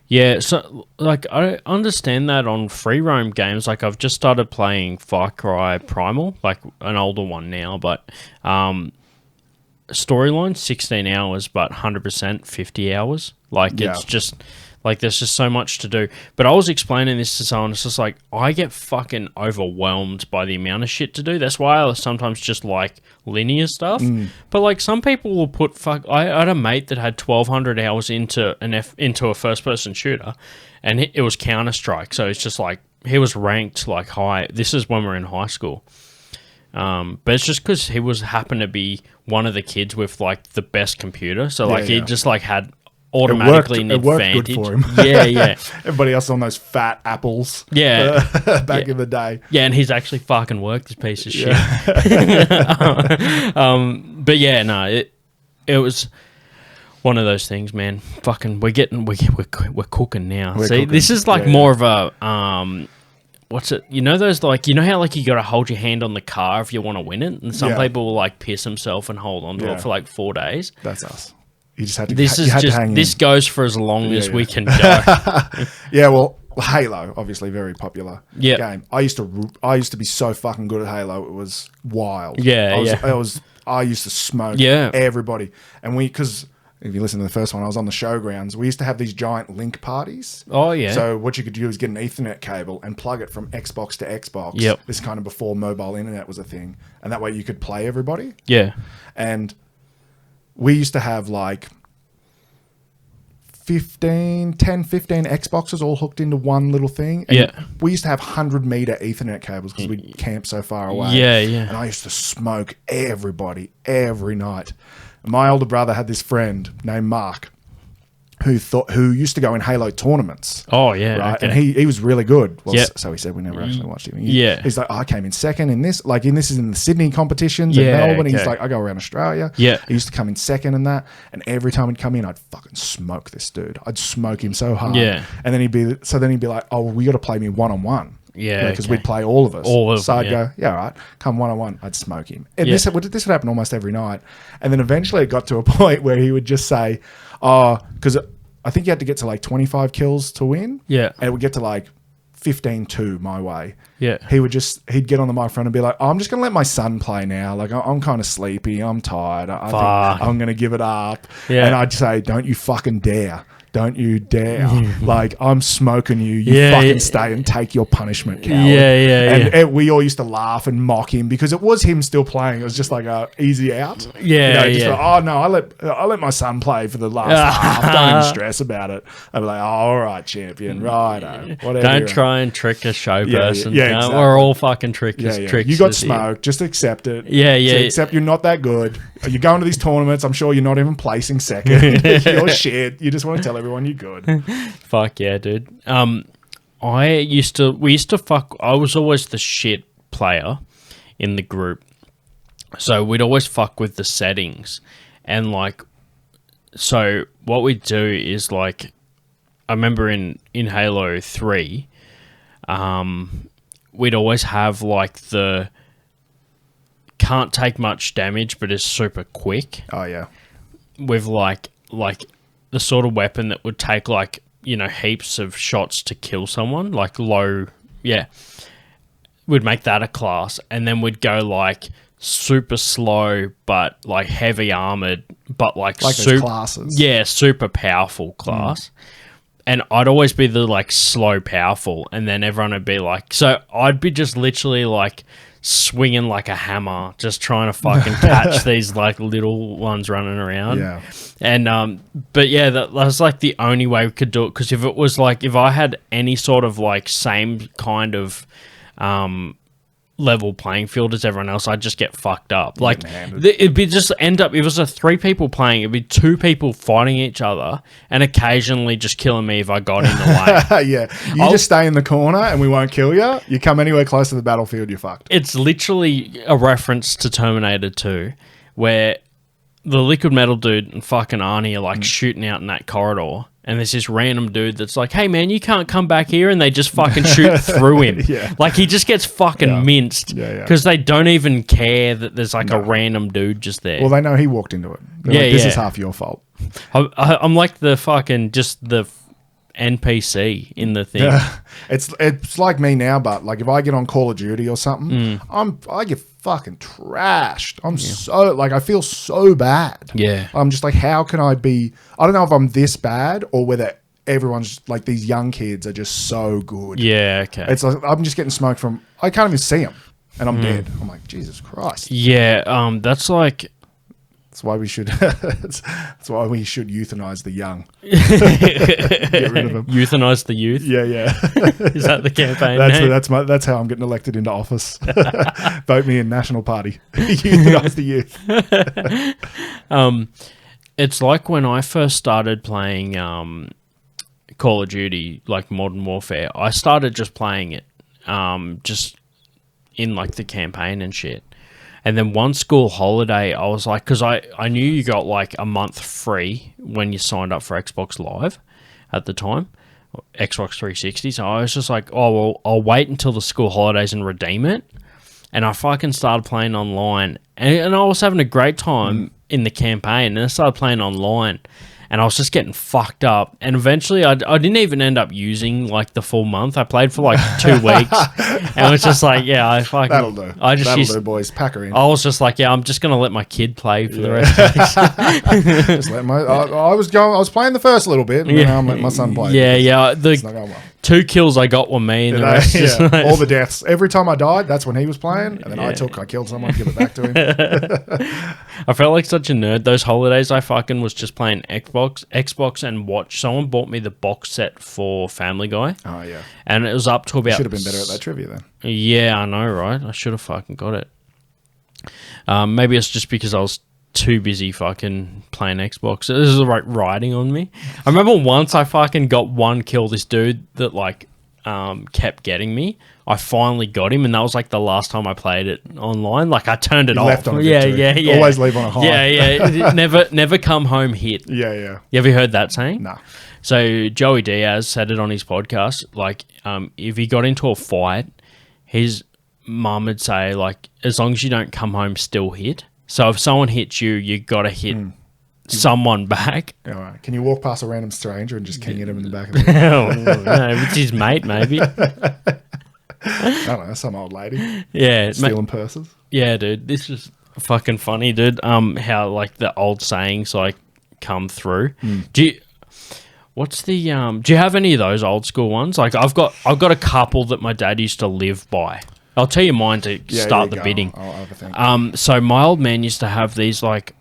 Yeah, so like I understand that on free roam games. Like I've just started playing Far Cry Primal, like an older one now, but storyline 16 hours, but 100% 50 hours. Like Yeah. it's just Like, there's just so much to do. But I was explaining this to someone. It's just like, I get fucking overwhelmed by the amount of shit to do. That's why I sometimes just like linear stuff. But, like, some people will put I had a mate that had 1,200 hours into a first-person shooter, and it was Counter-Strike. So it's just like, he was ranked, like, high. This is when we were in high school. But it's just because he happened to be one of the kids with, like, the best computer. So, like, he just, like, had automatically an advantage. Good for him. Yeah. Everybody else on those fat apples. Yeah. Back in the day. Yeah, and he's actually fucking worked, this piece of shit. But yeah, no, it was one of those things, man. Fucking, we're cooking now. We're See, cooking. this is like more of a what's it? You know those, like, you know how, like, you got to hold your hand on the car if you want to win it, and some people will, like, piss themselves and hold on to it for like 4 days. That's us. You just had to. This goes for as long as we can go. Yeah, well, Halo, obviously very popular Yeah. game. I used to be so fucking good at Halo. It was wild. Yeah, I used to smoke everybody, and because if you listen to the first one, I was on the showgrounds. We used to have these giant link parties. Oh yeah. So what you could do is get an Ethernet cable and plug it from Xbox to Xbox. Yep. This kind of before mobile internet was a thing, and that way you could play everybody. Yeah. And we used to have like 10, 15 Xboxes all hooked into one little thing. And we used to have 100-meter Ethernet cables because we'd camp so far away. Yeah. And I used to smoke everybody every night. And my older brother had this friend named Mark who used to go in Halo tournaments. Oh, yeah. Right. Okay. And he was really good. Well, so he said, we never actually watched him. He's like, I came in second in this. Like, this is in the Sydney competitions in Melbourne. Okay. He's like, I go around Australia. Yeah. He used to come in second in that. And every time he'd come in, I'd fucking smoke this dude. I'd smoke him so hard. Yeah. And then he'd be like, oh, well, we got to play me one-on-one. Yeah. Because we'd play all of us. So I'd go, yeah, all right, come one-on-one. I'd smoke him. And this would happen almost every night. And then eventually it got to a point where he would just say, because I think you had to get to like 25 kills to win. Yeah. And it would get to like 15-2 my way. Yeah. He'd get on the microphone and be like, I'm just going to let my son play now. Like, I'm kind of sleepy. I'm tired. I think I'm going to give it up. Yeah. And I'd say, don't you fucking dare. Don't you dare. Like, I'm smoking you. You fucking stay and take your punishment, coward. And we all used to laugh and mock him because it was him still playing. It was just like a easy out. Like, oh, no, I let my son play for the last half. Don't even stress about it. I'd be like, oh, all right, champion. Righto. Whatever. Don't try and trick a show person. Exactly. We're all fucking trickers. You got smoked. Just accept it. Accept you're not that good. You're going to these tournaments. I'm sure you're not even placing second. You're shit. You just want to tell everyone you're good. Fuck yeah, dude. We used to fuck. I was always the shit player in the group, so we'd always fuck with the settings, and like, so what we'd do is like, I remember in Halo 3, we'd always have like the can't take much damage but is super quick. Oh yeah. With like the sort of weapon that would take like, you know, heaps of shots to kill someone, like low, we'd make that a class, and then we'd go like super slow but like heavy armored, but like those classes. Super powerful class. And I'd always be the like slow powerful, and then everyone would be like, so I'd be just literally like swinging like a hammer, just trying to fucking catch these like little ones running around. Yeah. And but yeah, that was like the only way we could do it, because if it was like, if I had any sort of like same kind of level playing field as everyone else, I'd just get fucked up. Like, it'd be just end up, if it was a 3 people playing, it'd be 2 people fighting each other and occasionally just killing me if I got in the way. You just stay in the corner and we won't kill you. You come anywhere close to the battlefield, you're fucked. It's literally a reference to Terminator 2, where the liquid metal dude and fucking Arnie are like shooting out in that corridor, and there's this random dude that's like, hey man, you can't come back here, and they just fucking shoot through him. Like, he just gets fucking minced because they don't even care that there's like a random dude just there. Well, they know he walked into it. They're like, this is half your fault. I'm like the fucking just the NPC in the thing. It's like me now, but like if I get on Call of Duty or something, I get fucking trashed. I'm so like, I feel so bad. I'm just like, how can I be? I don't know if I'm this bad or whether everyone's like these young kids are just so good. Yeah, okay. It's like I'm just getting smoked from. I can't even see them, and I'm dead. I'm like, Jesus Christ. Yeah, that's like. That's why we should. That's why we should euthanize the young. Get rid of them. Euthanize the youth. Yeah. Is that the campaign name? That's how I'm getting elected into office. Vote me in National Party. Euthanize the youth. It's like when I first started playing Call of Duty, like Modern Warfare. I started just playing it, just in like the campaign and shit. And then one school holiday, I was like, because I knew you got like a month free when you signed up for Xbox Live at the time, Xbox 360. So I was just like, oh, well, I'll wait until the school holidays and redeem it. And I fucking started playing online. And I was having a great time in the campaign. And I started playing online. And I was just getting fucked up. And eventually, I didn't even end up using, like, the full month. I played for, like, 2 weeks. And it was just like, yeah, I fucking... That'll do. That'll do, boys. Pack her in. I was just like, yeah, I'm just going to let my kid play for the rest of the Just let I was playing the first little bit, and now I'm letting my son play. Yeah. It's not going well. 2 kills I got were me, and the rest just like... all the deaths. Every time I died, that's when he was playing, and then I killed someone, give it back to him. I felt like such a nerd. Those holidays, I fucking was just playing Xbox and watch. Someone bought me the box set for Family Guy. Oh, yeah. And it was up to about... Should have been better at that trivia then. Yeah, I know, right? I should have fucking got it. Maybe it's just because I was too busy fucking playing Xbox. This is like riding on me. I remember once I fucking got one kill. This dude that like kept getting me. I finally got him, and that was like the last time I played it online. Like I turned it off. Left on a yeah. Always leave on a high. Yeah. Never come home hit. Yeah. You ever heard that saying? No. So Joey Diaz said it on his podcast. Like, if he got into a fight, his mum would say like, as long as you don't come home still hit. So if someone hits you, you got to hit someone back. All right. Can you walk past a random stranger and just king at him in the back of the head? No, it's his mate, maybe. I don't know, some old lady. Yeah. Stealing purses. Yeah, dude. This is fucking funny, dude. How like the old sayings like come through. Do you have any of those old school ones? Like I've got a couple that my dad used to live by. I'll tell you mine to start the bidding. I'll have a think. So my old man used to have these like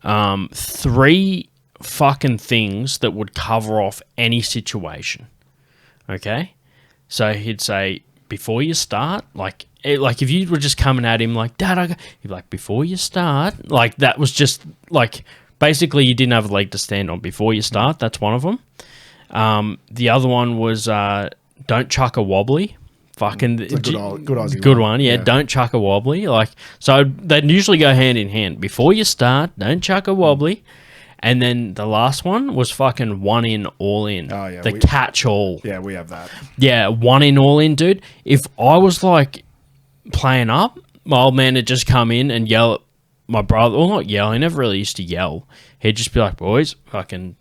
3 fucking things that would cover off any situation. Okay? So he'd say, before you start, like if you were just coming at him like, Dad, he'd be like, before you start, like that was just like, basically you didn't have a leg to stand on before you start. That's one of them. The other one was, don't chuck a wobbly. Fucking it's a good Aussie good one. Yeah, don't chuck a wobbly. Like, so they'd usually go hand in hand. Before you start, don't chuck a wobbly. And then the last one was fucking 1 in, all in. Oh, yeah. The catch-all. Yeah, we have that. Yeah, 1 in, all in, dude. If I was like playing up, my old man would just come in and yell at my brother. Well, not yell. He never really used to yell. He'd just be like, boys, fucking...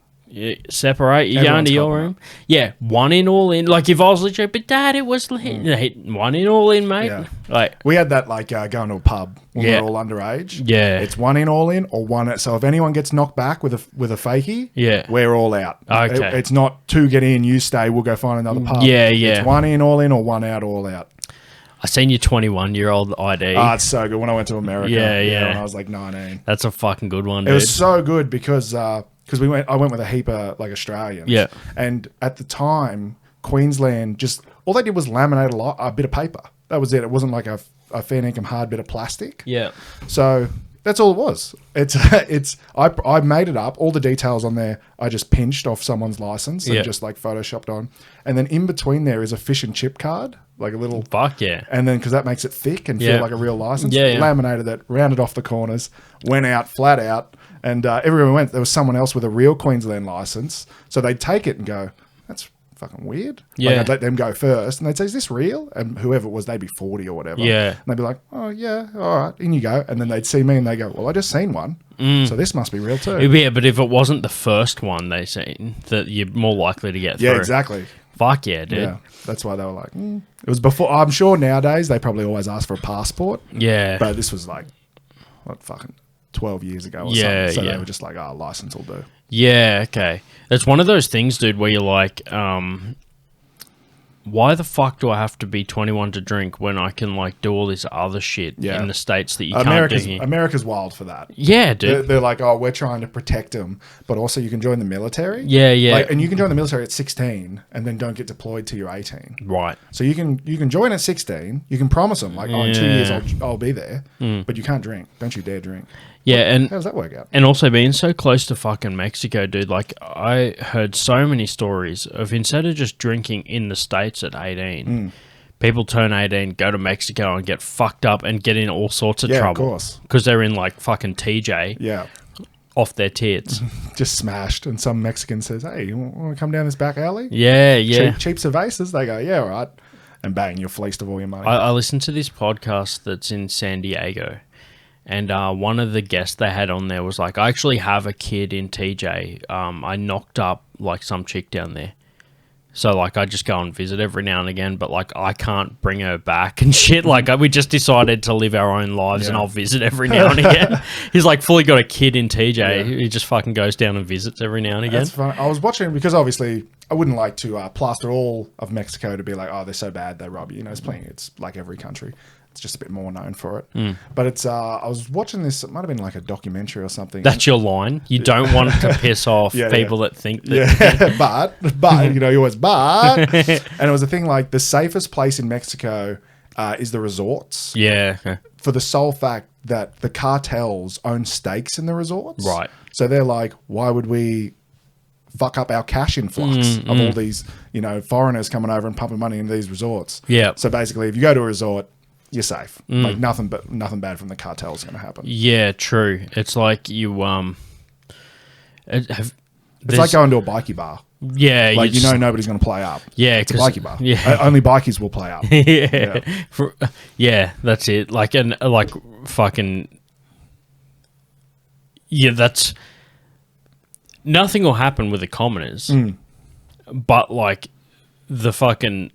separate, you go into your room. Yeah, 1 in, all in. Like if I was literally, but Dad, it was 1 in, all in, mate. Yeah. Like we had that like going to a pub when we were all underage. Yeah, it's 1 in, all in, or 1. So if anyone gets knocked back with a fakie, we're all out. Okay, it's not 2 get in, you stay. We'll go find another pub. Yeah. It's 1 in, all in, or 1 out, all out. I seen your 21-year-old ID. Oh, it's so good. When I went to America, when I was like 19. That's a fucking good one, dude. It was so good because I went with a heap of like Australians. Yeah. And at the time, Queensland all they did was laminate a bit of paper. That was it. It wasn't like a fair income hard bit of plastic. Yeah. So that's all it was. I made it up. All the details on there, I just pinched off someone's license and just like photoshopped on. And then in between there is a fish and chip card, like a little. Fuck yeah. And then because that makes it thick and feel like a real license. Yeah. Laminated it, rounded off the corners, went out flat out. And everywhere we went, there was someone else with a real Queensland license. So they'd take it and go, that's fucking weird. Yeah. Like I'd let them go first. And they'd say, is this real? And whoever it was, they'd be 40 or whatever. Yeah. And they'd be like, oh, yeah, all right, in you go. And then they'd see me and they go, well, I just seen one. So this must be real too. Yeah, but if it wasn't the first one they seen, that you're more likely to get through. Yeah, exactly. Fuck yeah, dude. Yeah, that's why they were like, It was before. I'm sure nowadays they probably always ask for a passport. Yeah. But this was like, what, fucking 12 years ago or something. So they were just like, license will do. Yeah, okay. It's one of those things, dude, where you're like, why the fuck do I have to be 21 to drink when I can like do all this other shit in the States that you can't do here? America's wild for that. Yeah, dude. They're like, oh, we're trying to protect them, but also you can join the military. Yeah, yeah. Like, and you can join the military at 16 and then don't get deployed till you're 18. Right. So you can join at 16. You can promise them like, oh, in 2 years I'll be there, but you can't drink. Don't you dare drink. Yeah, and how does that work out? And also being so close to fucking Mexico, dude. Like, I heard so many stories of instead of just drinking in the States at 18, people turn 18, go to Mexico and get fucked up and get in all sorts of trouble. Of course. Because they're in like fucking TJ. Yeah. Off their tits. Just smashed. And some Mexican says, hey, you want to come down this back alley? Yeah, yeah. Cheap cervezas? They go, yeah, all right. And bang, you're fleeced of all your money. I listened to this podcast that's in San Diego. And one of the guests they had on there was like, I actually have a kid in TJ. I knocked up like some chick down there. So like I just go and visit every now and again, but like I can't bring her back and shit. Like we just decided to live our own lives and I'll visit every now and again. He's like fully got a kid in TJ. Yeah. He just fucking goes down and visits every now and again. That's fun. I was watching because obviously I wouldn't like to plaster all of Mexico to be like, oh, they're so bad, they rob you. You know, it's like every country. It's just a bit more known for it. But it's I was watching this, it might have been like a documentary or something. That's your line. You don't want to piss off people that think that. but you know, you always and it was a thing like the safest place in Mexico is the resorts. Yeah. For the sole fact that the cartels own stakes in the resorts. Right. So they're like, why would we fuck up our cash influx of all these, you know, foreigners coming over and pumping money into these resorts? Yeah. So basically if you go to a resort, you're safe. Like nothing bad from the cartel is going to happen. Yeah, true. It's like you it's like going to a bikie bar. Yeah, like you know nobody's going to play up. Yeah, it's a bikie bar. Yeah, only bikies will play up. Yeah, that's it. Like and like fucking. Yeah, that's nothing will happen with the commoners, but like the fucking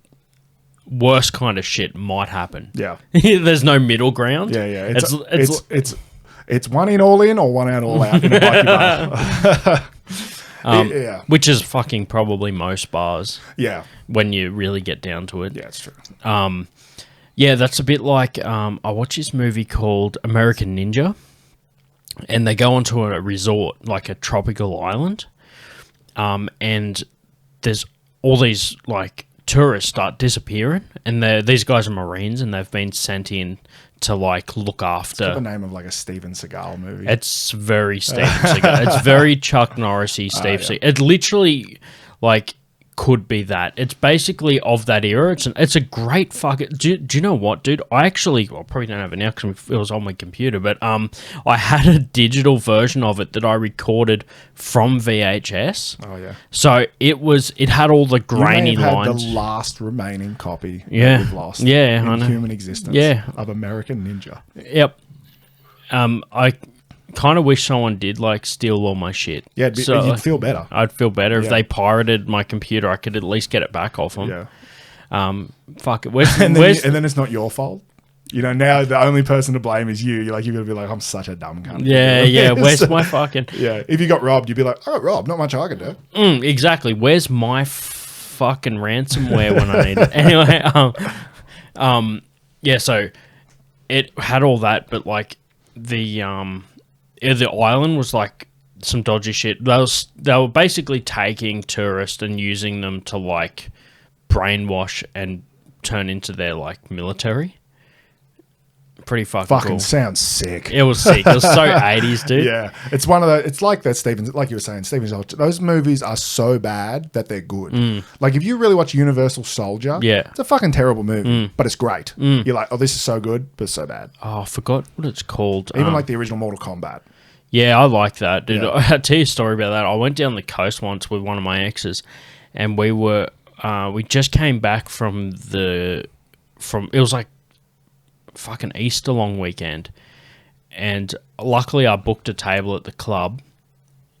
worst kind of shit might happen. Yeah, there's no middle ground. Yeah. It's one in all in or one out all out in a bikie bar. Which is fucking probably most bars. Yeah, when you really get down to it. Yeah, it's true. Yeah, that's a bit like I watched this movie called American Ninja, and they go onto a resort, like a tropical island, and there's all these like tourists start disappearing, and these guys are Marines, and they've been sent in to like look after. It's got the name of like a Steven Seagal movie. It's very Steven Seagal. It's very Chuck Norris-y Steve Seagal. It literally like could be that. It's basically of that era. It's a great fucking. Do you know what, dude? I probably don't have it now because it was on my computer, but I had a digital version of it that I recorded from VHS. Oh yeah. So it had all the grainy lines. The last remaining copy. Yeah. That we've lost. Yeah, in I know. Human existence. Yeah. Of American Ninja. Yep. I kind of wish someone did like steal all my shit. Yeah, you'd feel better. I'd feel better if they pirated my computer. I could at least get it back off them. Yeah. Fuck it. And then it's not your fault. You know, now the only person to blame is you. You're gonna be like, I'm such a dumb cunt. Yeah. Where's my fucking? Yeah. If you got robbed, you'd be like, I got robbed. Not much I could do. Exactly. Where's my fucking ransomware when I need it? Anyway, yeah. So it had all that, but like the island was like some dodgy shit. They were basically taking tourists and using them to like brainwash and turn into their like military. Pretty fucking cool. Sounds sick. It was sick. It was so 80s, dude. Yeah. It's one of the, it's like that Stevens, like you were saying, Stevens, those movies are so bad that they're good. Like if you really watch Universal Soldier, it's a fucking terrible movie, but it's great. You're like, oh, this is so good, but so bad. Oh, I forgot what it's called. Even like the original Mortal Kombat. Yeah, I like that, dude. Yeah. I'll tell you a story about that. I went down the coast once with one of my exes, and we just came back from it was like fucking Easter long weekend, and luckily I booked a table at the club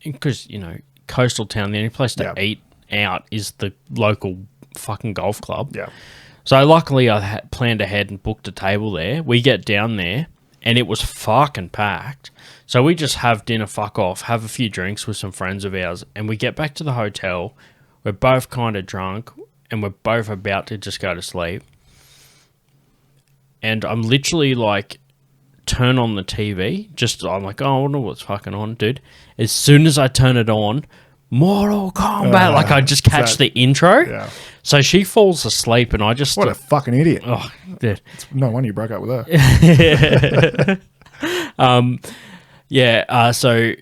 because, you know, coastal town, the only place to eat out is the local fucking golf club. Yeah. So luckily I planned ahead and booked a table there. We get down there, and it was fucking packed. So we just have dinner, fuck off, have a few drinks with some friends of ours, and we get back to the hotel. We're both kind of drunk, and we're both about to just go to sleep. And I'm literally like, turn on the TV. I'm like, oh, I wonder what's fucking on, dude. As soon as I turn it on, Mortal Kombat. Like, I just catch the intro. Yeah. So she falls asleep, and I just... What a fucking idiot. Oh, dude. No wonder you broke up with her. So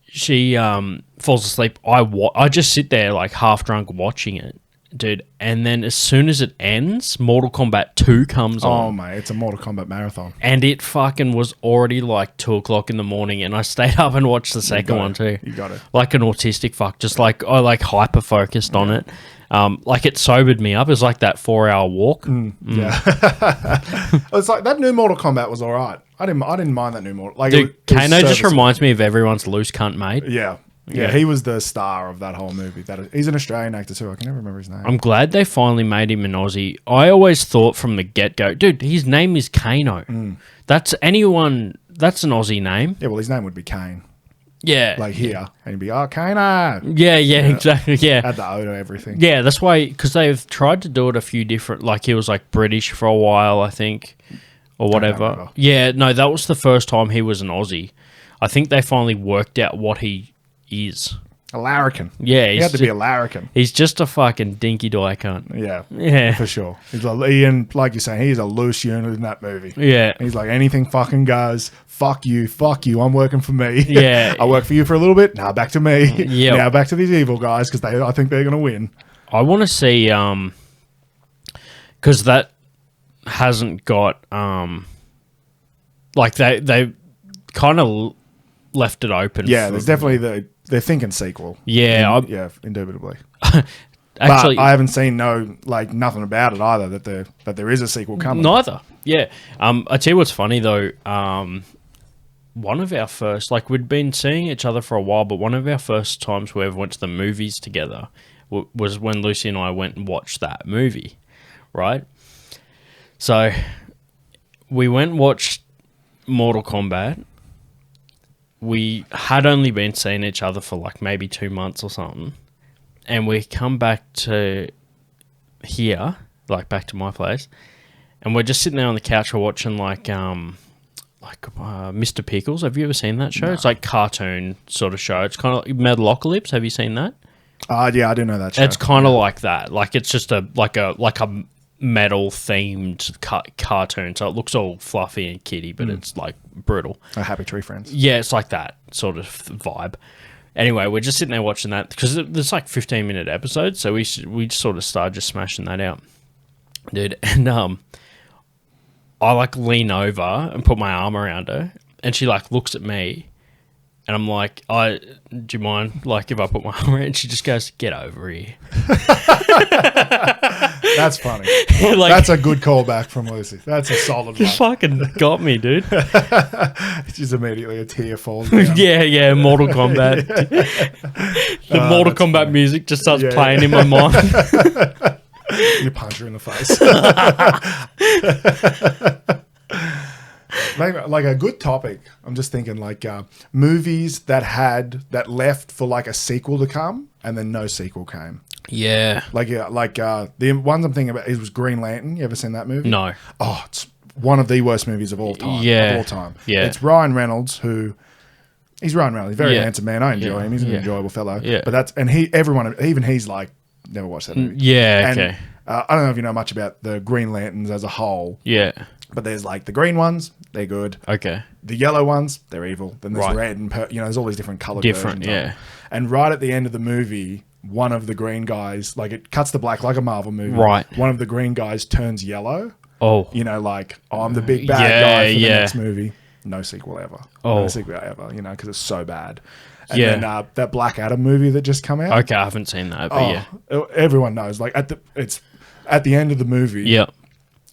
she falls asleep. I just sit there, like, half drunk watching it. Dude, and then as soon as it ends, Mortal Kombat 2 comes on. Oh, mate, it's a Mortal Kombat marathon. And it fucking was already like 2 o'clock in the morning, and I stayed up and watched the second one too. You got it. Like an autistic fuck, just like I like hyper focused on it. Like it sobered me up. It was like that 4-hour walk. Yeah. It's like that new Mortal Kombat was all right. I didn't mind that new Mortal. Like, Dude, it was Kano just serviceable. reminds me of everyone's loose cunt mate. Yeah. Yeah, he was the star of that whole movie. He's an Australian actor too. I can never remember his name. I'm glad they finally made him an Aussie. I always thought from the get-go, dude, his name is Kano. That's an Aussie name. Yeah, well, his name would be Kane. Yeah. Like here. And he'd be, oh, Kano. Yeah, exactly. Yeah. Add the O to everything. Yeah, that's why, because they've tried to do it a few different, like he was like British for a while, I think, or whatever. remember. Yeah, no, that was the first time he was an Aussie. I think they finally worked out what he is. A larrikin. Yeah, He had to be a larrikin. He's just a fucking dinky doy cunt. Yeah. Yeah. For sure. And like you're saying, he's a loose unit in that movie. Yeah. He's like, anything fucking goes. Fuck you. I'm working for me. Yeah. I work for you for a little bit. Now back to me. Yeah. Now back to these evil guys because I think they're going to win. I want to see, because that hasn't got, like they kind of left it open. Yeah, there's definitely they're thinking sequel. Yeah. Yeah, indubitably. Actually, but I haven't seen nothing about it either that there is a sequel coming. neither. Yeah. I tell you what's funny though. One of our first, like we'd been seeing each other for a while, but one of our first times we ever went to the movies together was when Lucy and I went and watched that movie, right? So we went and watched Mortal Kombat. We had only been seeing each other for like maybe 2 months or something. And we come back to here, like back to my place, and we're just sitting there on the couch. We're watching like Mr. Pickles. Have you ever seen that show? No. It's like cartoon sort of show. It's kind of like Metalocalypse. Have you seen that? Yeah, I do know that show. It's kind of like that. Like it's just a metal themed cartoon. So it looks all fluffy and kiddie, but it's like brutal. A Happy Tree Friends. Yeah, it's like that sort of vibe. Anyway, we're just sitting there watching that because there's like 15-minute episodes, so we sort of started just smashing that out, dude. And I like lean over and put my arm around her, and she like looks at me, and I'm like, do you mind like if I put my arm around? And she just goes, "Get over here." That's funny. Like, that's a good callback from Lucy. That's a solid one. Fucking got me, dude. Just immediately a tear falls down. Yeah, Mortal Kombat. The Mortal Kombat music just starts playing in my mind. You punch her in the face. Maybe, like a good topic. I'm just thinking like movies that left for like a sequel to come and then no sequel came. Yeah. The ones I'm thinking about was Green Lantern. You ever seen that movie? No. Oh, it's one of the worst movies of all time. Yeah. Of all time. Yeah. It's Ryan Reynolds he's Ryan Reynolds. He's a very handsome man. I enjoy him. He's an Yeah. enjoyable fellow. Yeah. But he's like, never watched that movie. Yeah, And, okay. I don't know if you know much about the Green Lanterns as a whole. Yeah. But there's like the green ones, they're good. Okay. The yellow ones, they're evil. Then there's Right. red and there's all these different color Different, versions of yeah. them. And right at the end of the movie, one of the green guys, like it cuts to black like a Marvel movie. Right. One of the green guys turns yellow. Oh. I'm the big bad guy for the Yeah. next movie. No sequel ever. Oh. No sequel ever, because it's so bad. And Yeah. then that Black Adam movie that just come out. Okay, I haven't seen that, but yeah. Everyone knows. Like it's at the end of the movie. Yeah.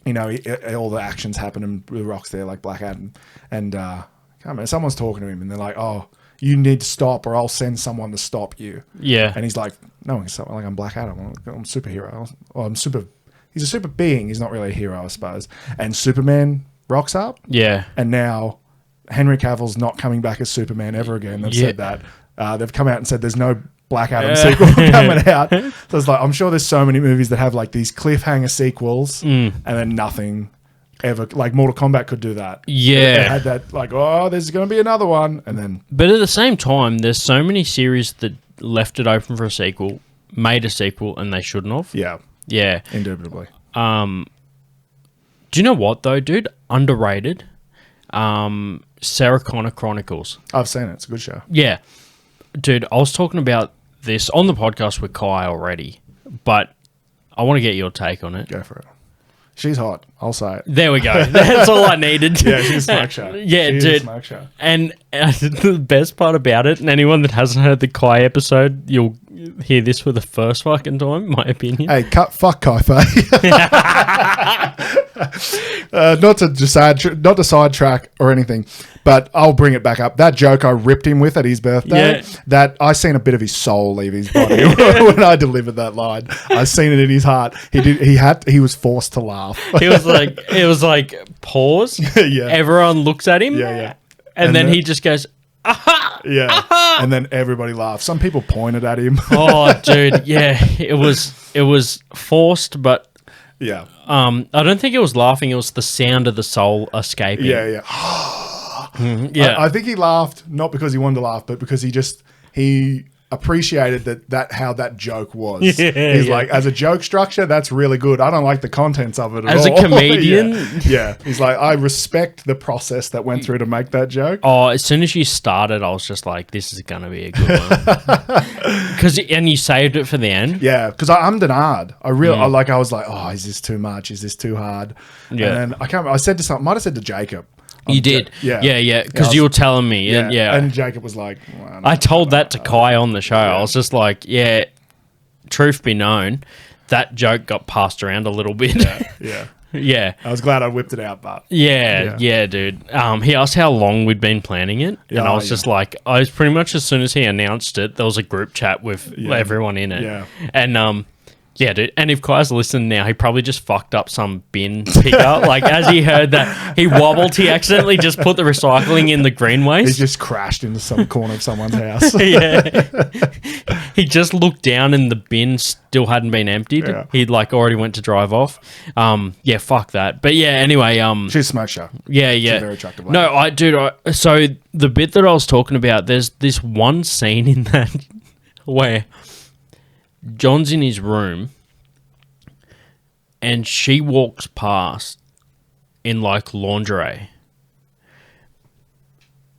All the actions happen and the Rock's there like Black Adam. And I can't remember, someone's talking to him and they're like, "Oh, you need to stop or I'll send someone to stop you." Yeah. And he's like, "No one can stop me. Like, I'm Black Adam. I'm a superhero. He's a super being. He's not really a hero, I suppose." And Superman rocks up. Yeah. And now Henry Cavill's not coming back as Superman ever again. They've said that. They've come out and said there's no Black Adam sequel coming out. So it's like, I'm sure there's so many movies that have like these cliffhanger sequels and then nothing ever. Like Mortal Kombat could do that. Yeah. They had that like, oh, there's going to be another one. And then. But at the same time, there's so many series that left it open for a sequel, made a sequel, and they shouldn't have. Yeah. Yeah. Indubitably. Do you know what, though, dude? Underrated. Sarah Connor Chronicles. I've seen it. It's a good show. Yeah. Dude, I was talking about this on the podcast with Kai already, but I want to get your take on it. Go for it. She's hot. I'll say it. There we go. That's all I needed. Yeah, she's a smoke show. Yeah, she's dude. a smoke show. And the best part about it, and anyone that hasn't heard the Kai episode, you'll hear this for the first fucking time, my opinion. Hey, fuck Kai-Fei. Not to sidetrack or anything, but I'll bring it back up. That joke I ripped him with at his birthday, that I seen a bit of his soul leave his body when I delivered that line. I seen it in his heart. He was forced to laugh. It was like pause. Yeah. Everyone looks at him. Yeah. And then he just goes, aha! Yeah. Aha! And then everybody laughs. Some people pointed at him. Oh, dude, yeah. It was forced, but Yeah. I don't think it was laughing. It was the sound of the soul escaping. Yeah. Yeah. I think he laughed not because he wanted to laugh, but because he appreciated that how that joke was. He's like, as a joke structure, that's really good. I don't like the contents of it at As all. a comedian? Yeah. He's like, I respect the process that went through to make that joke. Oh, as soon as you started, I was just like, this is going to be a good one. And you saved it for the end. Yeah, because I ummed and ahed. I was like, oh, is this too much? Is this too hard? Yeah. And then I said to might have said to Jacob. You did. Yeah. Because you were telling me. Yeah. And Jacob was like, well, I told that to Kai on the show. I was just like, yeah, truth be known, that joke got passed around a little bit. Yeah. Yeah. I was glad I whipped it out, but. Yeah, dude. He asked how long we'd been planning it. And I was just like, I was pretty much as soon as he announced it, there was a group chat with everyone in it. Yeah. And, yeah, dude. And if Kai's listening now, he probably just fucked up some bin picker. Like, as he heard that, he wobbled. He accidentally just put the recycling in the green waste. He just crashed into some corner of someone's house. Yeah. He just looked down and the bin still hadn't been emptied. Yeah. He'd, already went to drive off. Yeah, fuck that. But, yeah, anyway. She's a smoke show. Yeah. She's a very attractive lady. No, so the bit that I was talking about, there's this one scene in that where John's in his room and she walks past in lingerie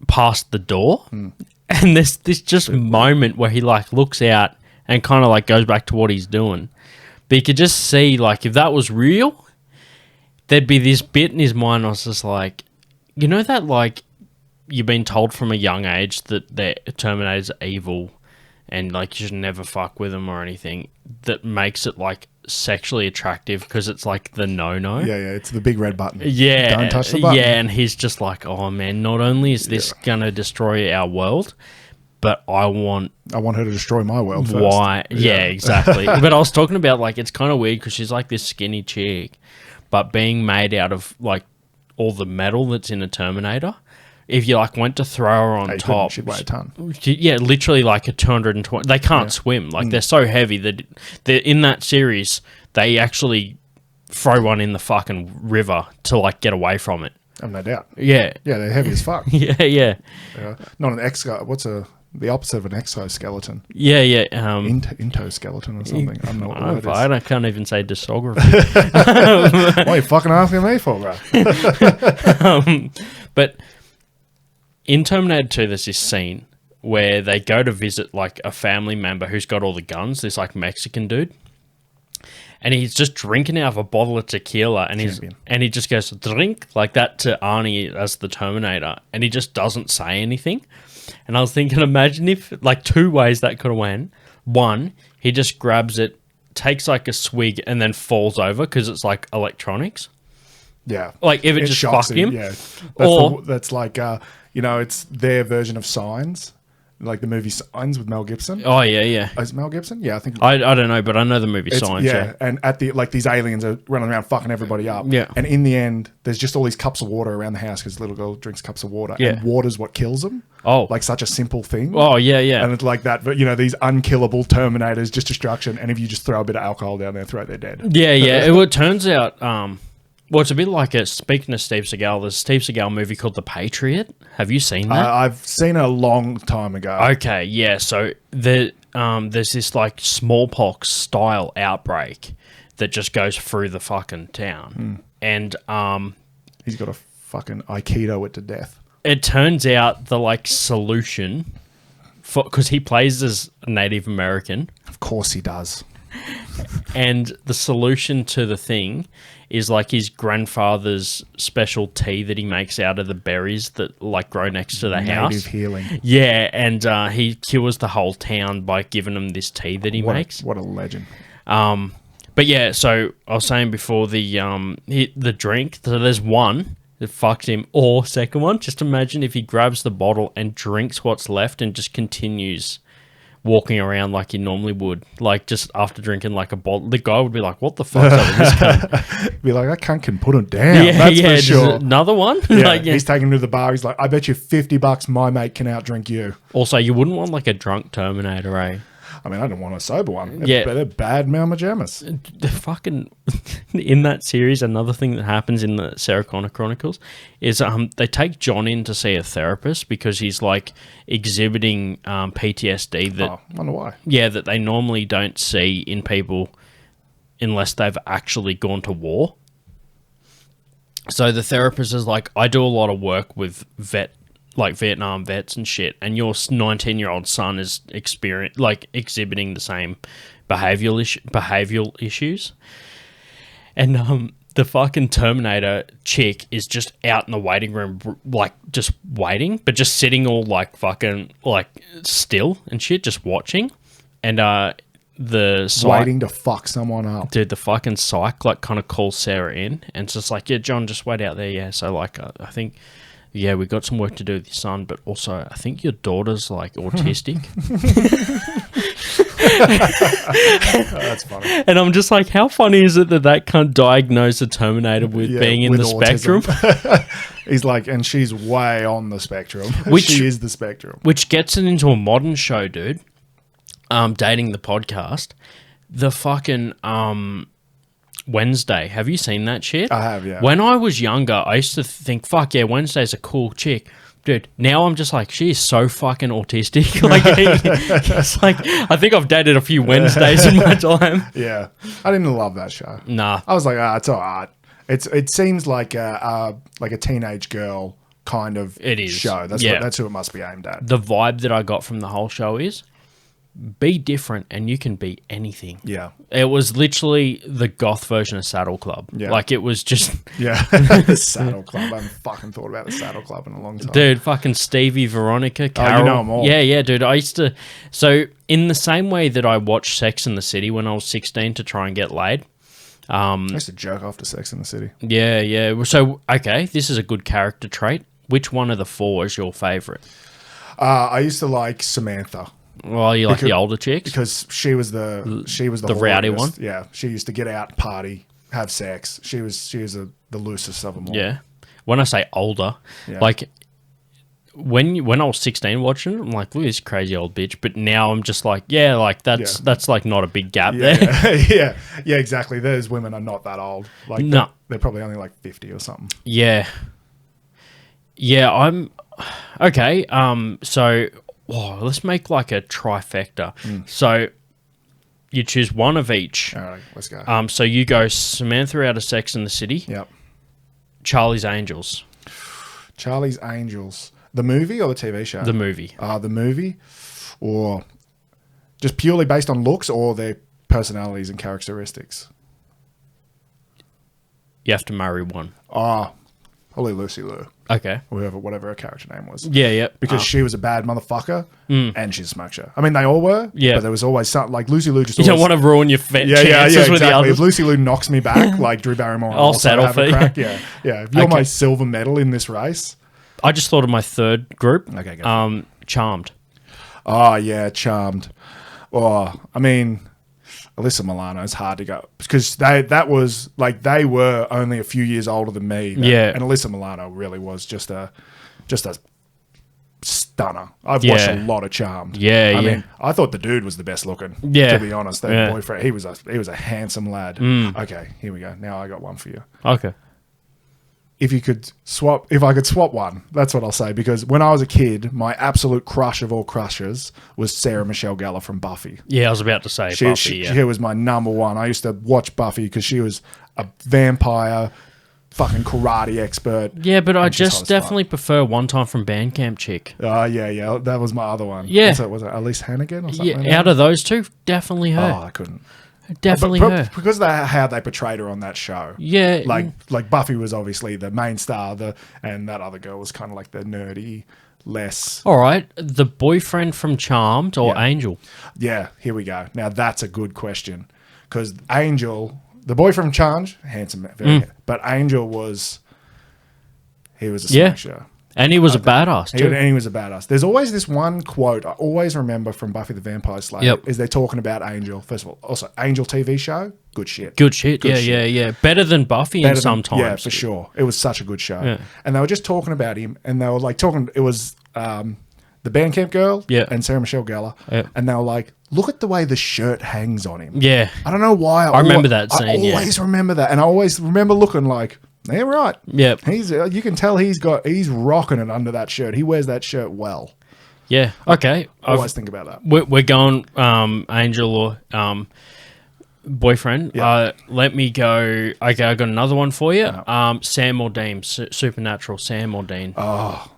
past the door. And there's this just moment where he looks out and kind of goes back to what he's doing. But you could just see if that was real, there'd be this bit in his mind. I was just like, you know that you've been told from a young age that the Terminators are evil and you should never fuck with them or anything, that makes it sexually attractive because it's the no-no. Yeah, it's the big red button. Yeah. Don't touch the button. Yeah, and he's just like, oh man, not only is this gonna destroy our world, but I want her to destroy my world first. Why? Yeah, exactly. But I was talking about it's kind of weird because she's this skinny chick, but being made out of all the metal that's in a Terminator. If you went to throw her on top, she'd weigh a ton. Yeah, literally a 220. They can't swim. They're so heavy that they're in that series. They actually throw one in the fucking river to get away from it. I've no doubt. Yeah, Yeah, they're heavy as fuck. yeah. Not an what's the opposite of an exoskeleton? Yeah. Intoskeleton or something. I don't know what the word is. I can't even say discography. What are you fucking asking me for, bro? But in Terminator 2, there's this scene where they go to visit a family member who's got all the guns, this Mexican dude. And he's just drinking out of a bottle of tequila and he just goes, drink, like that to Arnie as the Terminator. And he just doesn't say anything. And I was thinking, imagine if, two ways that could have went. One, he just grabs it, takes a swig and then falls over because it's electronics. Yeah. If it just shocks fucked him. Yeah. That's Or... it's their version of Signs. Like the movie Signs with Mel Gibson. Oh yeah. Is it Mel Gibson? Yeah, I think. I don't know, but I know the movie Signs. Yeah, and at the these aliens are running around fucking everybody up. Yeah. And in the end, there's just all these cups of water around the house because the little girl drinks cups of water. Yeah. And water's what kills them. Oh. Like such a simple thing. Oh yeah. And it's like that, but these unkillable Terminators, just destruction. And if you just throw a bit of alcohol down there, they're dead. Yeah. It turns out. Well, it's a bit like speaking of Steve Seagal, there's a Steve Seagal movie called The Patriot. Have you seen that? I've seen it a long time ago. Okay, yeah. So there's this like smallpox style outbreak that just goes through the fucking town, and he's got a fucking Aikido it to death. It turns out the like solution, because he plays as a Native American, of course he does, and the solution to the thing is like his grandfather's special tea that he makes out of the berries that like grow next to the house. Native healing. Yeah, and he cures the whole town by giving them this tea that he makes. What a legend. But yeah, so I was saying before the drink. So there's one that fucks him, or second one. Just imagine if he grabs the bottle and drinks what's left and just continues walking around like he normally would, like just after drinking like a bottle. The guy would be like, "What the fuck's up with this cunt?" Be like, "That cunt can put him down." That's for sure. Another one. Yeah, he's taking him to the bar. He's like, "I bet you $50 my mate can outdrink you." Also, you wouldn't want like a drunk Terminator, eh? I mean, I don't want a sober one. They're bad mama jammas. The fucking in that series, another thing that happens in the Sarah Connor Chronicles is they take John in to see a therapist because he's like exhibiting PTSD that I wonder why. Yeah, that they normally don't see in people unless they've actually gone to war. So the therapist is like, I do a lot of work with Vietnam vets and shit, and your 19-year-old son is exhibiting the same behavioral issues, and the fucking Terminator chick is just out in the waiting room, like just waiting, but just sitting all like fucking like still and shit, just watching, and waiting to fuck someone up. Dude, the fucking psych like kind of calls Sarah in, and it's just like, yeah, John, just wait out there, yeah. So like, I think. Yeah, we got some work to do with your son, but also I think your daughter's like autistic. That's funny. And I'm just like, how funny is it that can't diagnose a Terminator with being in the spectrum? He's like, and she's way on the spectrum. She is the spectrum. Which gets it into a modern show, dude. Dating the podcast. The fucking Wednesday. Have you seen that shit? I have, yeah. When I was younger, I used to think, fuck yeah, Wednesday's a cool chick. Dude, now I'm just like, she is so fucking autistic. Like, it's like, I think I've dated a few Wednesdays in my time. Yeah. I didn't love that show. Nah. I was like, it's all right. It seems like a teenage girl kind of show. That's who it must be aimed at. The vibe that I got from the whole show is, be different and you can be anything. Yeah. It was literally the goth version of Saddle Club. Yeah. Like it was just... Yeah. The Saddle Club. I haven't fucking thought about the Saddle Club in a long time. Dude, fucking Stevie, Veronica, Carol. Oh, you know them all. Yeah, dude. I used to... So in the same way that I watched Sex and the City when I was 16 to try and get laid... I used to jerk off to Sex in the City. Yeah. So, okay, this is a good character trait. Which one of the four is your favourite? I used to like Samantha. Well, you like the older chicks? Because she was the rowdy one? Yeah. She used to get out, party, have sex. She was the loosest of them all. Yeah. When I say older, like when I was 16 watching it, I'm like, look at this crazy old bitch. But now I'm just like, yeah, like that's like not a big gap there. Yeah, exactly. Those women are not that old. Like no. They're probably only like 50 or something. Yeah. Yeah, I'm okay. So let's make like a trifecta. So you choose one of each. All right, let's go. So you go Samantha out of Sex and the City. Yep. Charlie's Angels. Charlie's Angels. The movie or the TV show? The movie. The movie, or just purely based on looks or their personalities and characteristics. You have to marry one. Probably Lucy Liu. Okay. Whatever her character name was. Yeah. Because she was a bad motherfucker and she's a smoke show. I mean, they all were. Yeah. But there was always something like Lucy Liu just. You don't want to ruin your chances exactly. with the others. If Lucy Liu knocks me back, like Drew Barrymore, I'll settle for you. Yeah. If you're my silver medal in this race. I just thought of my third group. Okay, go. Charmed. Oh, yeah, Charmed. Oh, I mean, Alyssa Milano is hard to go because they were only a few years older than me. And Alyssa Milano really was just a stunner. I've watched a lot of Charmed. I mean, I thought the dude was the best looking. To be honest, their boyfriend, he was a handsome lad. Okay, here we go. Now I got one for you. Okay. If I could swap one, that's what I'll say. Because when I was a kid, my absolute crush of all crushes was Sarah Michelle Gellar from Buffy. Yeah, I was about to say Buffy. She was my number one. I used to watch Buffy because she was a vampire, fucking karate expert. Yeah, but I just definitely prefer One Time from Bandcamp chick. Yeah, that was my other one. Yeah. Was it Elise Hannigan or something? Yeah, out of those two, definitely her. Oh, I couldn't. Definitely her. Because of how they portrayed her on that show. Yeah. Like Buffy was obviously the main star, and that other girl was kind of like the nerdy, less... All right. The boyfriend from Charmed or Angel? Yeah, here we go. Now, that's a good question. Because Angel, the boy from Charmed, handsome, but Angel was... He was a smasher. And he was a badass too. And he was a badass. There's always this one quote I always remember from Buffy the Vampire Slayer is they're talking about Angel. First of all, also Angel TV show, good shit. Good shit. Yeah. Better than Buffy sometimes. Yeah, for sure. It was such a good show. Yeah. And they were just talking about him, and they were like talking. It was the Bandcamp girl and Sarah Michelle Gellar, and they were like, look at the way the shirt hangs on him. Yeah. I don't know why. I remember that scene. I always remember that, and I always remember looking like. Yeah, right. Yeah, you can tell he's rocking it under that shirt. He wears that shirt well. Yeah. Okay. I always think about that. We're going Angel or boyfriend. Let me go. Okay, I got another one for you. Sam or Dean, Supernatural. Sam or Dean. Oh,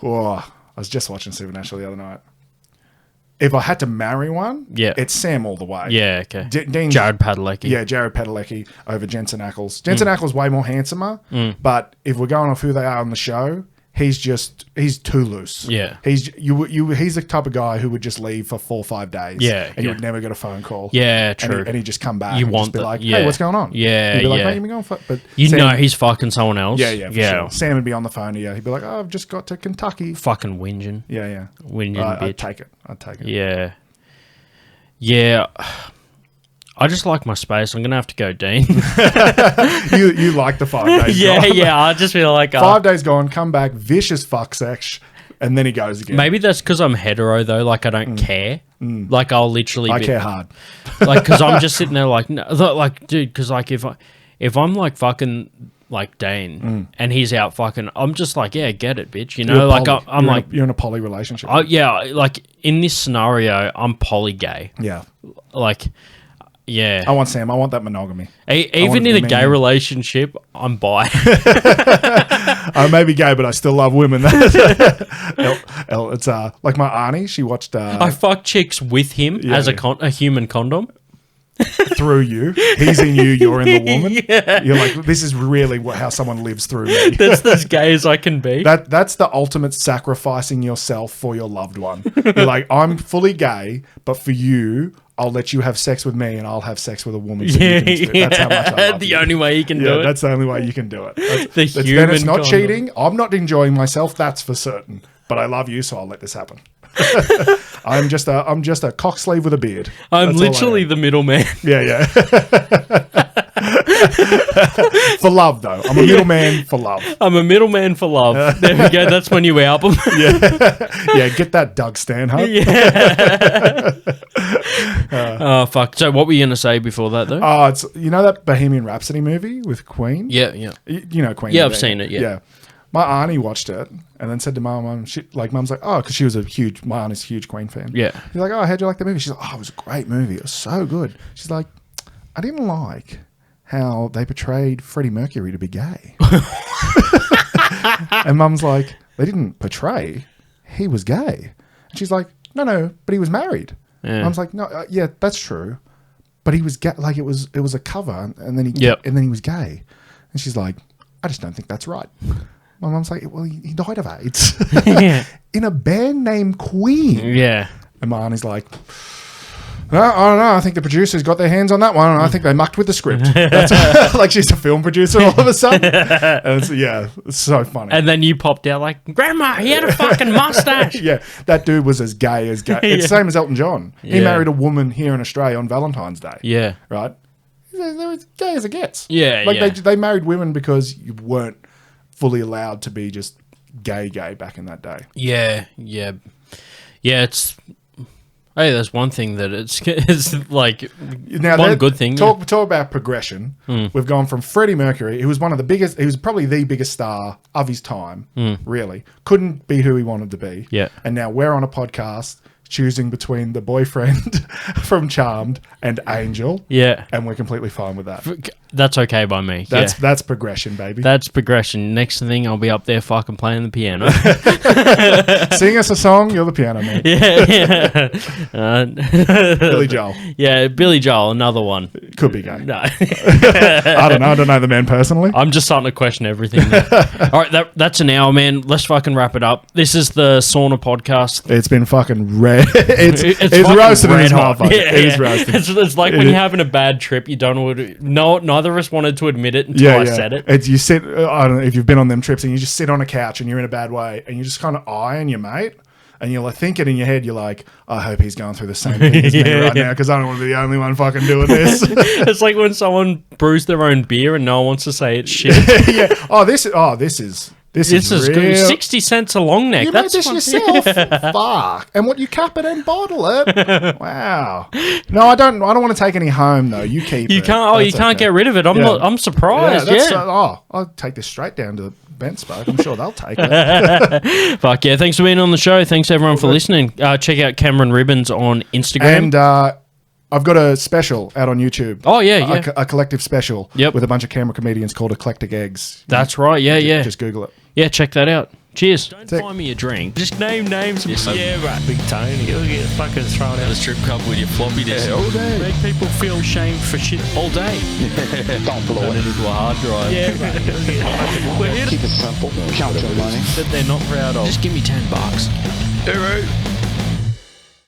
I was just watching Supernatural the other night. If I had to marry one, it's Sam all the way. Yeah, okay. Jared Padalecki. Yeah, Jared Padalecki over Jensen Ackles. Jensen Ackles way more handsomer, but if we're going off who they are on the show, he's too loose. Yeah. He's the type of guy who would just leave for 4 or 5 days. Yeah. And you would never get a phone call. Yeah, true. And he'd just come back you and want just be like, hey, what's going on? Yeah, He'd be like, mate, you been going for... But Sam, know he's fucking someone else. Yeah, for sure. Sam would be on the phone to you. He'd be like, oh, I've just got to Kentucky. Fucking whinging. Yeah. Whinging bitch. I'd take it. Yeah. Yeah, I just like my space. I'm gonna have to go, Dean. you like the 5 days? Yeah. I just feel like 5 days gone, come back, vicious fuck sex, and then he goes again. Maybe that's because I'm hetero though. Like I don't care. Like I'll literally. I care hard. Like because I'm just sitting there like, no, like dude. Because like if I'm like fucking like Dane and he's out fucking, I'm just like, yeah, get it, bitch. You know, like I'm like you're in a poly relationship. Like in this scenario, I'm poly gay. Yeah. Like, yeah. I want Sam. I want that monogamy. Even in a gay relationship, I'm bi. I may be gay, but I still love women. It's like my auntie. She watched. I fuck chicks with him as a human condom. Through you, he's in you, you're in the woman. You're like, this is really how someone lives through me. That's as gay as I can be. That's the ultimate sacrificing yourself for your loved one. You're like, I'm fully gay, but for you, I'll let you have sex with me, and I'll have sex with a woman. So that's how much I love the you. only way you can do it. That's the only way you can do it. Then it's not cheating. I'm not enjoying myself. That's for certain. But I love you, so I'll let this happen. I'm just a cock slave with a beard. I'm literally the middleman. Yeah. For love, though. I'm a middleman for love. I'm a middleman for love. There we go. That's my new album. Yeah. Get that, Doug Stanhope. Oh fuck. So what were you gonna say before that though? Oh, it's that Bohemian Rhapsody movie with Queen. Yeah. You know Queen. Yeah, I've seen it. Yeah. My auntie watched it and then said to Mum, Mum's like, oh, because she was my auntie's a huge Queen fan. Yeah. He's like, oh, how'd you like the movie? She's like, oh, it was a great movie. It was so good. She's like, I didn't like how they portrayed Freddie Mercury to be gay. And Mum's like, they didn't portray, he was gay. And she's like, no, but he was married. Yeah. Mum's like, no, yeah, that's true. But he was gay. Like it was a cover and then he was gay. And she's like, I just don't think that's right. My mum's like, well, he died of AIDS in a band named Queen. Yeah. And my auntie's like, No, I don't know. I think the producers got their hands on that one, and I think they mucked with the script. That's like she's a film producer all of a sudden. And it's so funny. And then you popped out like, Grandma, he had a fucking mustache. Yeah, that dude was as gay as gay. It's the same as Elton John. He married a woman here in Australia on Valentine's Day. Yeah. Right? They're as gay as it gets. Yeah, like they married women because you weren't fully allowed to be just gay back in that day. Yeah. It's hey, there's one thing that it's like now one good thing. Talk about progression. We've gone from Freddie Mercury, who was one of the biggest. He was probably the biggest star of his time. Really, couldn't be who he wanted to be. Yeah, and now we're on a podcast choosing between the boyfriend from Charmed and Angel. Yeah, and we're completely fine with that. That's okay by me. That's progression, baby. That's progression. Next thing, I'll be up there fucking playing the piano. Sing us a song. You're the piano man. Yeah. Billy Joel. Yeah, Billy Joel. Another one. Could be gay. No. I don't know. I don't know the man personally. I'm just starting to question everything. All right, that's an hour, man. Let's fucking wrap it up. This is the Sauna Podcast. It's been fucking red. It's roasted in his motherfucker. Yeah, it is roasted. It's like when you're having a bad trip, you don't know. Neither of us wanted to admit it until I said it. You sit. I don't know if you've been on them trips and you just sit on a couch and you're in a bad way and you just kind of eyeing your mate and you're like thinking in your head, you're like, I hope he's going through the same thing as me right now because I don't want to be the only one fucking doing this. It's like when someone brews their own beer and no one wants to say it's shit. Yeah. This is real. Good. 60 cents a long neck. You That's made this yourself. Fuck. And what you cap it and bottle it. Wow. No, I don't want to take any home though. You keep it. You can't get rid of it. I'm surprised. I'll take this straight down to the Bent Spoke. I'm sure they'll take it. Fuck yeah. Thanks for being on the show. Thanks everyone for listening. Check out Cameron Ribbons on Instagram. And I've got a special out on YouTube. Oh, yeah. A collective special Yep. with a bunch of camera comedians called Eclectic Eggs. That's right. Yeah. Just Google it. Yeah, check that out. Cheers. Don't Sick. buy me a drink. Just name names. Yeah, right. Big Tony, you'll get fucking thrown out of A strip club with your floppy disk. all day. Make people feel shamed for shit all day. Don't blow Turn it. it into a hard drive. Yeah, right. You'll get fucking Keep it simple. Count your money. That they're not proud of. Just give me $10. Hey, right.